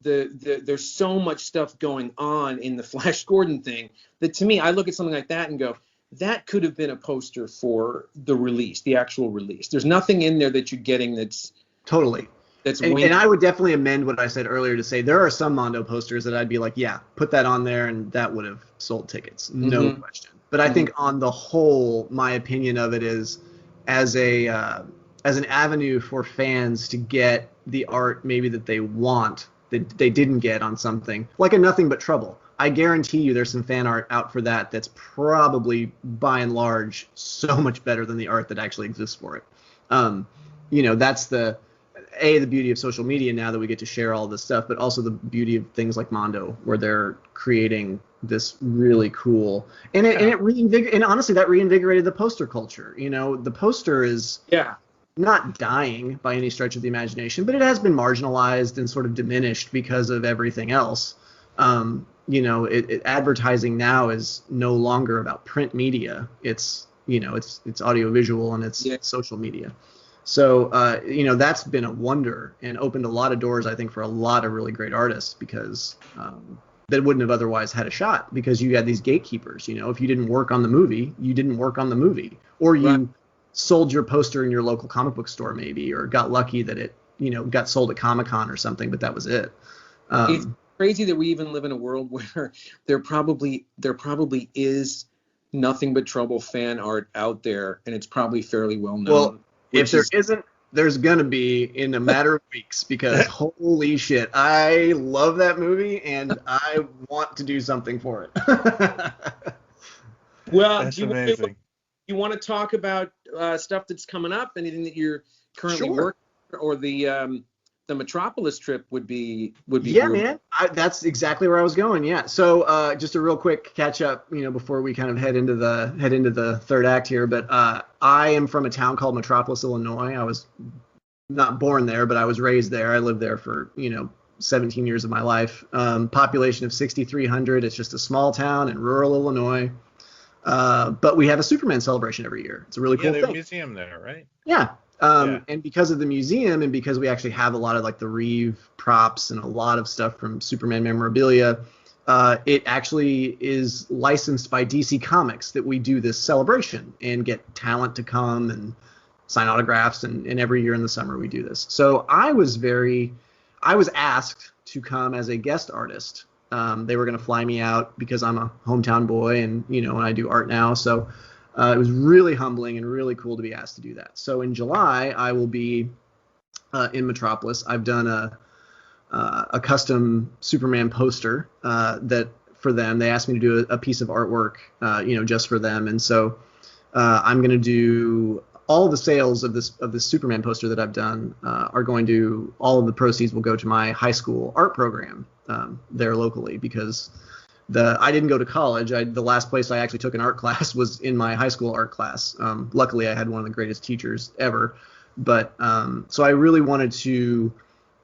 Speaker 2: there's so much stuff going on in the Flash Gordon thing that, to me, I look at something like that and go, that could have been a poster for the release, the actual release. There's nothing in there that you're getting that's
Speaker 3: totally. And I would definitely amend what I said earlier to say there are some Mondo posters that I'd be like, yeah, put that on there, and that would have sold tickets, no question. But I think on the whole, my opinion of it is, as an avenue for fans to get the art maybe that they want, that they didn't get on something like a Nothing But Trouble. I guarantee you there's some fan art out for that's probably, by and large, so much better than the art that actually exists for it. That's the beauty of social media now, that we get to share all this stuff, but also the beauty of things like Mondo, where they're creating this really cool, and honestly, that reinvigorated the poster culture. The poster is not dying by any stretch of the imagination, but it has been marginalized and sort of diminished because of everything else. Advertising now is no longer about print media. It's audiovisual, and it's social media. So, that's been a wonder and opened a lot of doors, I think, for a lot of really great artists, because that wouldn't have otherwise had a shot, because you had these gatekeepers. If you didn't work on the movie, you didn't work on the movie, or you sold your poster in your local comic book store maybe, or got lucky that it, got sold at Comic-Con or something, but that was it.
Speaker 2: It's crazy that we even live in a world where there probably is Nothing But Trouble fan art out there, and it's probably fairly well known.
Speaker 3: Well, if there isn't, there's gonna be in a matter of weeks, because holy shit, I love that movie and I want to do something for it.
Speaker 2: Well,
Speaker 1: that's amazing.
Speaker 2: You want to talk about stuff that's coming up? Anything that you're currently working on, or the Metropolis trip would be
Speaker 3: yeah, man. That's exactly where I was going. Yeah. So just a real quick catch up, before we kind of head into the third act here. But I am from a town called Metropolis, Illinois. I was not born there, but I was raised there. I lived there for 17 years of my life. Population of 6,300. It's just a small town in rural Illinois. But we have a Superman celebration every year. It's a really cool thing.
Speaker 1: There's a museum there, right?
Speaker 3: Yeah. And because of the museum, and because we actually have a lot of like the Reeve props and a lot of stuff from Superman memorabilia, it actually is licensed by DC Comics that we do this celebration and get talent to come and sign autographs, and every year in the summer we do this. So I was asked to come as a guest artist. They were going to fly me out because I'm a hometown boy, and and I do art now. So it was really humbling and really cool to be asked to do that. So in July, I will be in Metropolis. I've done a custom Superman poster that for them. They asked me to do a piece of artwork, just for them, and so I'm going to do all the sales of this Superman poster that I've done all of the proceeds will go to my high school art program there locally, because I didn't go to college. The last place I actually took an art class was in my high school art class. Luckily, I had one of the greatest teachers ever. But so I really wanted to,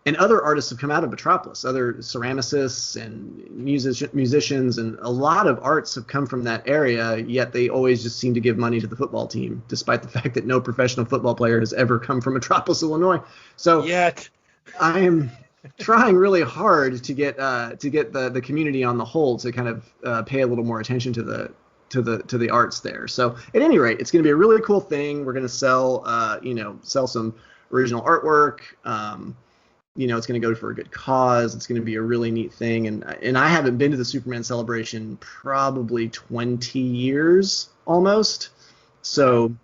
Speaker 3: and other artists have come out of Metropolis, other ceramicists and musicians, and a lot of arts have come from that area, yet they always just seem to give money to the football team, despite the fact that no professional football player has ever come from Metropolis, Illinois. So
Speaker 1: yet
Speaker 3: I am trying really hard to get the community on the whole to kind of pay a little more attention to the arts there. So at any rate, it's going to be a really cool thing. We're going to sell some original artwork. It's going to go for a good cause. It's going to be a really neat thing. And I haven't been to the Superman celebration probably 20 years almost. So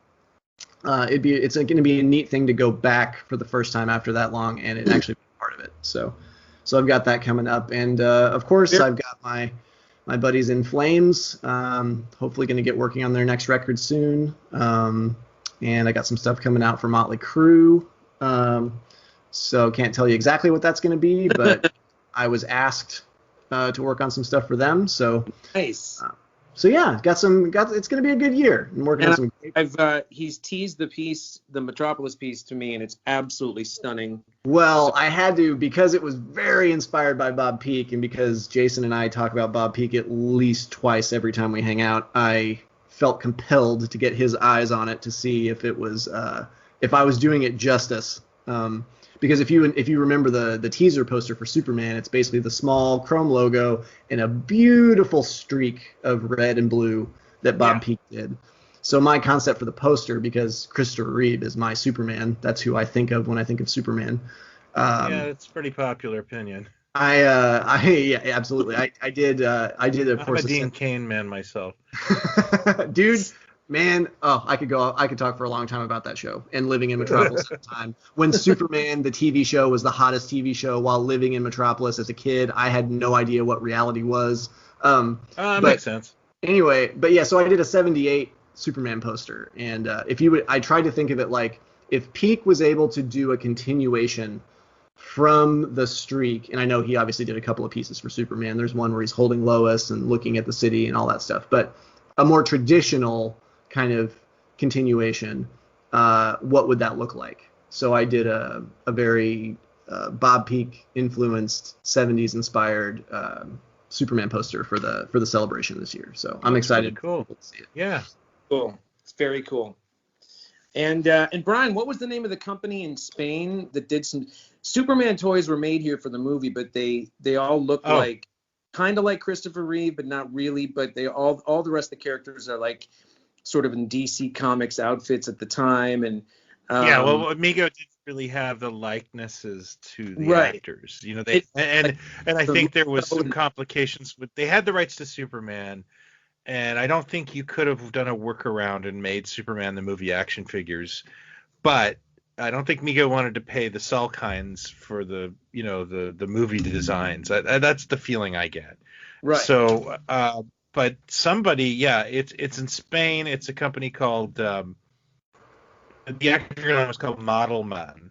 Speaker 3: it's going to be a neat thing to go back for the first time after that long, and it actually be part of it. So I've got that coming up. And of course, I've got my buddies in Flames, hopefully going to get working on their next record soon. And I got some stuff coming out for Motley Crue. So can't tell you exactly what that's going to be, but I was asked to work on some stuff for them. So
Speaker 2: nice.
Speaker 3: So yeah, it's going to be a good year. I'm working on some.
Speaker 2: He's teased the Metropolis piece to me, and it's absolutely stunning.
Speaker 3: Well, I had to, because it was very inspired by Bob Peak, and because Jason and I talk about Bob Peak at least twice every time we hang out, I felt compelled to get his eyes on it to see if it was if I was doing it justice. Because if you remember the teaser poster for Superman, it's basically the small chrome logo and a beautiful streak of red and blue that Bob Peak did. So my concept for the poster, because Christopher Reeve is my Superman, that's who I think of when I think of Superman.
Speaker 1: It's a pretty popular opinion.
Speaker 3: Yeah, absolutely. I did. Of course,
Speaker 1: I'm a Dean Cain man myself.
Speaker 3: Dude. Man, I could talk for a long time about that show and living in Metropolis at the time. When Superman, the TV show, was the hottest TV show while living in Metropolis as a kid, I had no idea what reality was.
Speaker 1: Makes sense.
Speaker 3: Anyway, so I did a 78 Superman poster. And I tried to think of it like if Peak was able to do a continuation from the streak, and I know he obviously did a couple of pieces for Superman. There's one where he's holding Lois and looking at the city and all that stuff. But a more traditional kind of continuation, what would that look like? So I did a very Bob Peak influenced 70s inspired Superman poster for the celebration this year. So I'm excited.
Speaker 1: Cool.
Speaker 3: To see it.
Speaker 1: Yeah.
Speaker 2: Cool. It's very cool. And Brian, what was the name of the company in Spain that did some Superman toys? Were made here for the movie, but they all look like kind of like Christopher Reeve, but not really. But they all the rest of the characters are like sort of in DC Comics outfits at the time, and
Speaker 1: Amigo didn't really have the likenesses to the actors, and I think there was some complications with. They had the rights to Superman, and I don't think you could have done a workaround and made Superman the movie action figures, but I don't think Mego wanted to pay the Salkinds for the movie designs. That's the feeling I get.
Speaker 2: Right.
Speaker 1: So. But somebody, it's in Spain. It's a company called the actor name was called Model Man,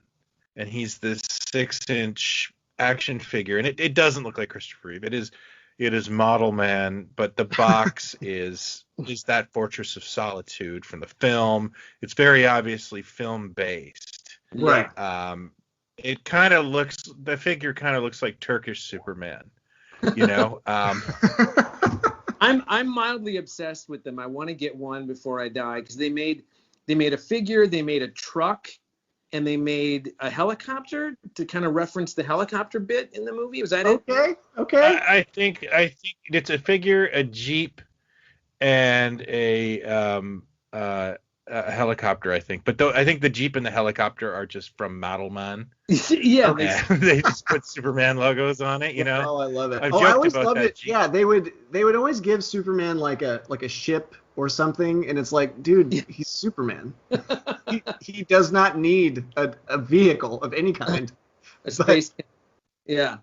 Speaker 1: and he's this 6-inch action figure, and it doesn't look like Christopher Reeve. It is Model Man, but the box is that Fortress of Solitude from the film. It's very obviously film based,
Speaker 3: right?
Speaker 1: The figure kind of looks like Turkish Superman,
Speaker 2: I'm mildly obsessed with them. I want to get one before I die because they made a figure, they made a truck, and they made a helicopter to kind of reference the helicopter bit in the movie. Was that it?
Speaker 3: Okay.
Speaker 1: I think it's a figure, a Jeep, and a a helicopter, I think. But I think the Jeep and the helicopter are just from Madelman.
Speaker 2: Yeah,
Speaker 1: They just put Superman logos on it, you know.
Speaker 3: Oh, I love it.
Speaker 1: I've
Speaker 3: I
Speaker 1: joked
Speaker 3: always
Speaker 1: about
Speaker 3: loved
Speaker 1: that
Speaker 3: it.
Speaker 1: Jeep.
Speaker 3: Yeah, they would always give Superman like a ship or something, and it's like, dude, he's Superman. he does not need a vehicle of any kind.
Speaker 2: a space. Yeah.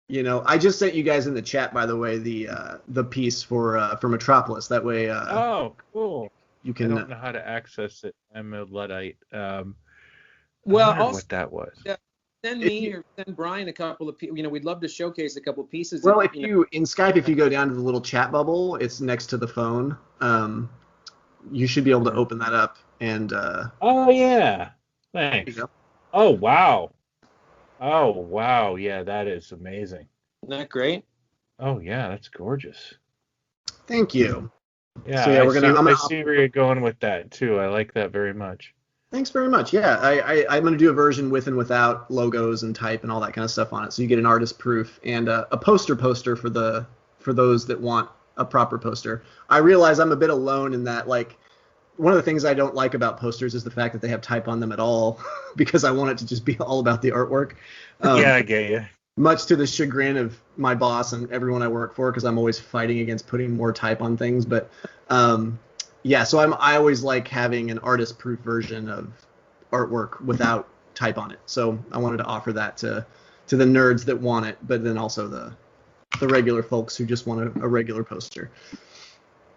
Speaker 3: You know, I just sent you guys in the chat, by the way, the piece for Metropolis. That way,
Speaker 1: Oh, cool.
Speaker 3: you
Speaker 1: I
Speaker 3: can.
Speaker 1: don't know how to access it. I'm a Luddite. I
Speaker 2: Well,
Speaker 1: wondered
Speaker 2: also,
Speaker 1: what that was.
Speaker 2: send
Speaker 3: If
Speaker 2: me
Speaker 3: you-
Speaker 2: or send Brian a couple of, we'd love to showcase a couple of pieces.
Speaker 3: Well,
Speaker 2: that,
Speaker 3: if you in Skype, if you go down to the little chat bubble, it's next to the phone. You should be able to open that up and.
Speaker 1: Oh yeah.
Speaker 3: There
Speaker 1: Thanks.
Speaker 3: you go.
Speaker 1: Oh wow. Oh wow. Yeah, that is amazing.
Speaker 2: Isn't that great?
Speaker 1: Oh yeah, that's gorgeous.
Speaker 3: Thank you.
Speaker 1: Yeah,
Speaker 3: So yeah,
Speaker 1: I see where you're going with that too. I like that very much.
Speaker 3: Thanks very much. Yeah, I'm going to do a version with and without logos and type and all that kind of stuff on it. So you get an artist proof and a poster for those that want a proper poster. I realize I'm a bit alone in that, like, one of the things I don't like about posters is the fact that they have type on them at all, because I want it to just be all about the artwork.
Speaker 1: Yeah, I get you.
Speaker 3: Much to the chagrin of my boss and everyone I work for, because I'm always fighting against putting more type on things. But yeah, so I always like having an artist-proof version of artwork without type on it. So I wanted to offer that to the nerds that want it, but then also the regular folks who just want a regular poster.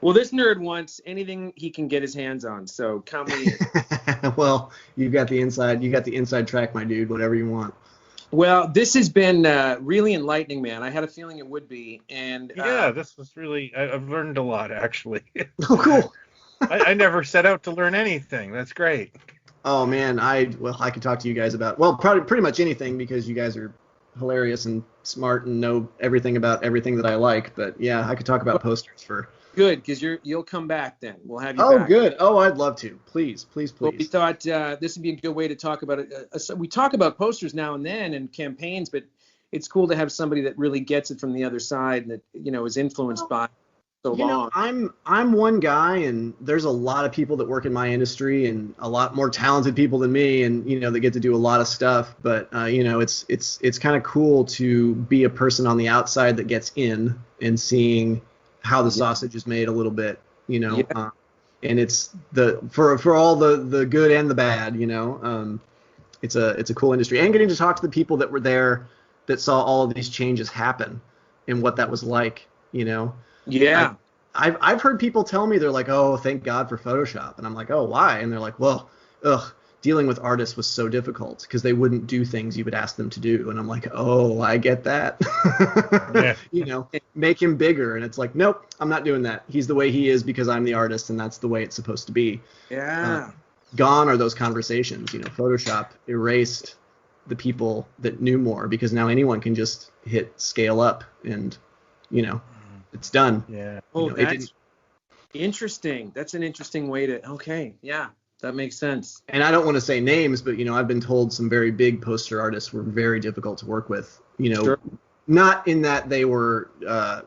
Speaker 2: Well, this nerd wants anything he can get his hands on. So count me in.
Speaker 3: Well, you got the inside track, my dude. Whatever you want.
Speaker 2: Well, this has been really enlightening, man. I had a feeling it would be. And
Speaker 1: Yeah, this was really. I've learned a lot actually.
Speaker 3: Oh, cool.
Speaker 1: I never set out to learn anything. That's great.
Speaker 3: Oh man, I could talk to you guys about probably pretty much anything, because you guys are hilarious and smart and know everything about everything that I like. But yeah, I could talk about posters for.
Speaker 2: Good, because you'll come back then. We'll have you
Speaker 3: Oh,
Speaker 2: back.
Speaker 3: good. Oh, I'd love to. Please.
Speaker 2: Well, we thought this would be a good way to talk about it. We talk about posters now and then and campaigns, but it's cool to have somebody that really gets it from the other side and that is influenced by so long.
Speaker 3: I'm one guy, and there's a lot of people that work in my industry, and a lot more talented people than me, and that get to do a lot of stuff. But it's kind of cool to be a person on the outside that gets in and seeing how the sausage is made a little bit, and it's for all the good and the bad, it's a cool industry, and getting to talk to the people that were there that saw all of these changes happen and what that was like,
Speaker 2: Yeah.
Speaker 3: I've heard people tell me, they're like, oh, thank God for Photoshop. And I'm like, oh, why? And they're like, well, dealing with artists was so difficult because they wouldn't do things you would ask them to do. And I'm like, oh, I get that.
Speaker 1: Yeah.
Speaker 3: Make him bigger. And it's like, nope, I'm not doing that. He's the way he is because I'm the artist, and that's the way it's supposed to be.
Speaker 2: Yeah.
Speaker 3: Gone are those conversations. Photoshop erased the people that knew more, because now anyone can just hit scale up and, it's done.
Speaker 1: Yeah.
Speaker 2: Oh, that's interesting. That's an interesting way to. Okay. Yeah, that makes sense.
Speaker 3: And I don't want to say names, but I've been told some very big poster artists were very difficult to work with.
Speaker 2: Sure.
Speaker 3: Not in that they were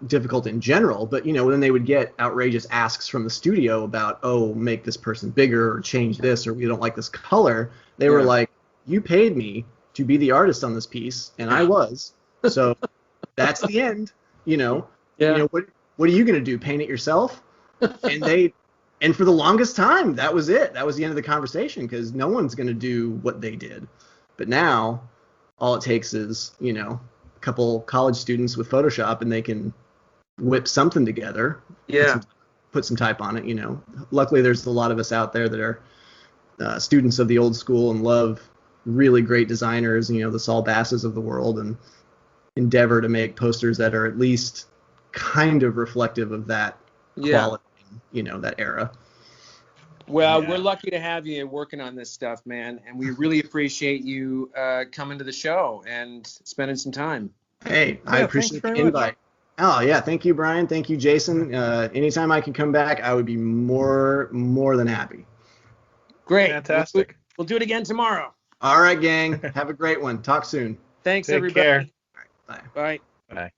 Speaker 3: difficult in general, but when they would get outrageous asks from the studio about, oh, make this person bigger or change this, or we don't like this color, they were like, you paid me to be the artist on this piece, and I was. So that's the end.
Speaker 2: Yeah.
Speaker 3: What are you going to do? Paint it yourself? And for the longest time, that was it. That was the end of the conversation, because no one's going to do what they did. But now, all it takes is, a couple college students with Photoshop, and they can whip something together.
Speaker 2: Yeah.
Speaker 3: Put some type on it. Luckily, there's a lot of us out there that are students of the old school and love really great designers, the Saul Basses of the world, and endeavor to make posters that are at least kind of reflective of that quality, that era.
Speaker 2: Well, we're lucky to have you working on this stuff, man, and we really appreciate you coming to the show and spending some time.
Speaker 3: Hey, I appreciate the invite. Oh yeah, thank you, Brian. Thank you, Jason. Anytime I can come back, I would be more than happy.
Speaker 2: Great.
Speaker 1: Fantastic.
Speaker 2: We'll do it again tomorrow.
Speaker 3: All right, gang. Have a great one. Talk soon.
Speaker 2: Thanks,
Speaker 1: Take
Speaker 2: everybody.
Speaker 1: care.
Speaker 3: All right, bye.
Speaker 2: Bye.
Speaker 1: Bye.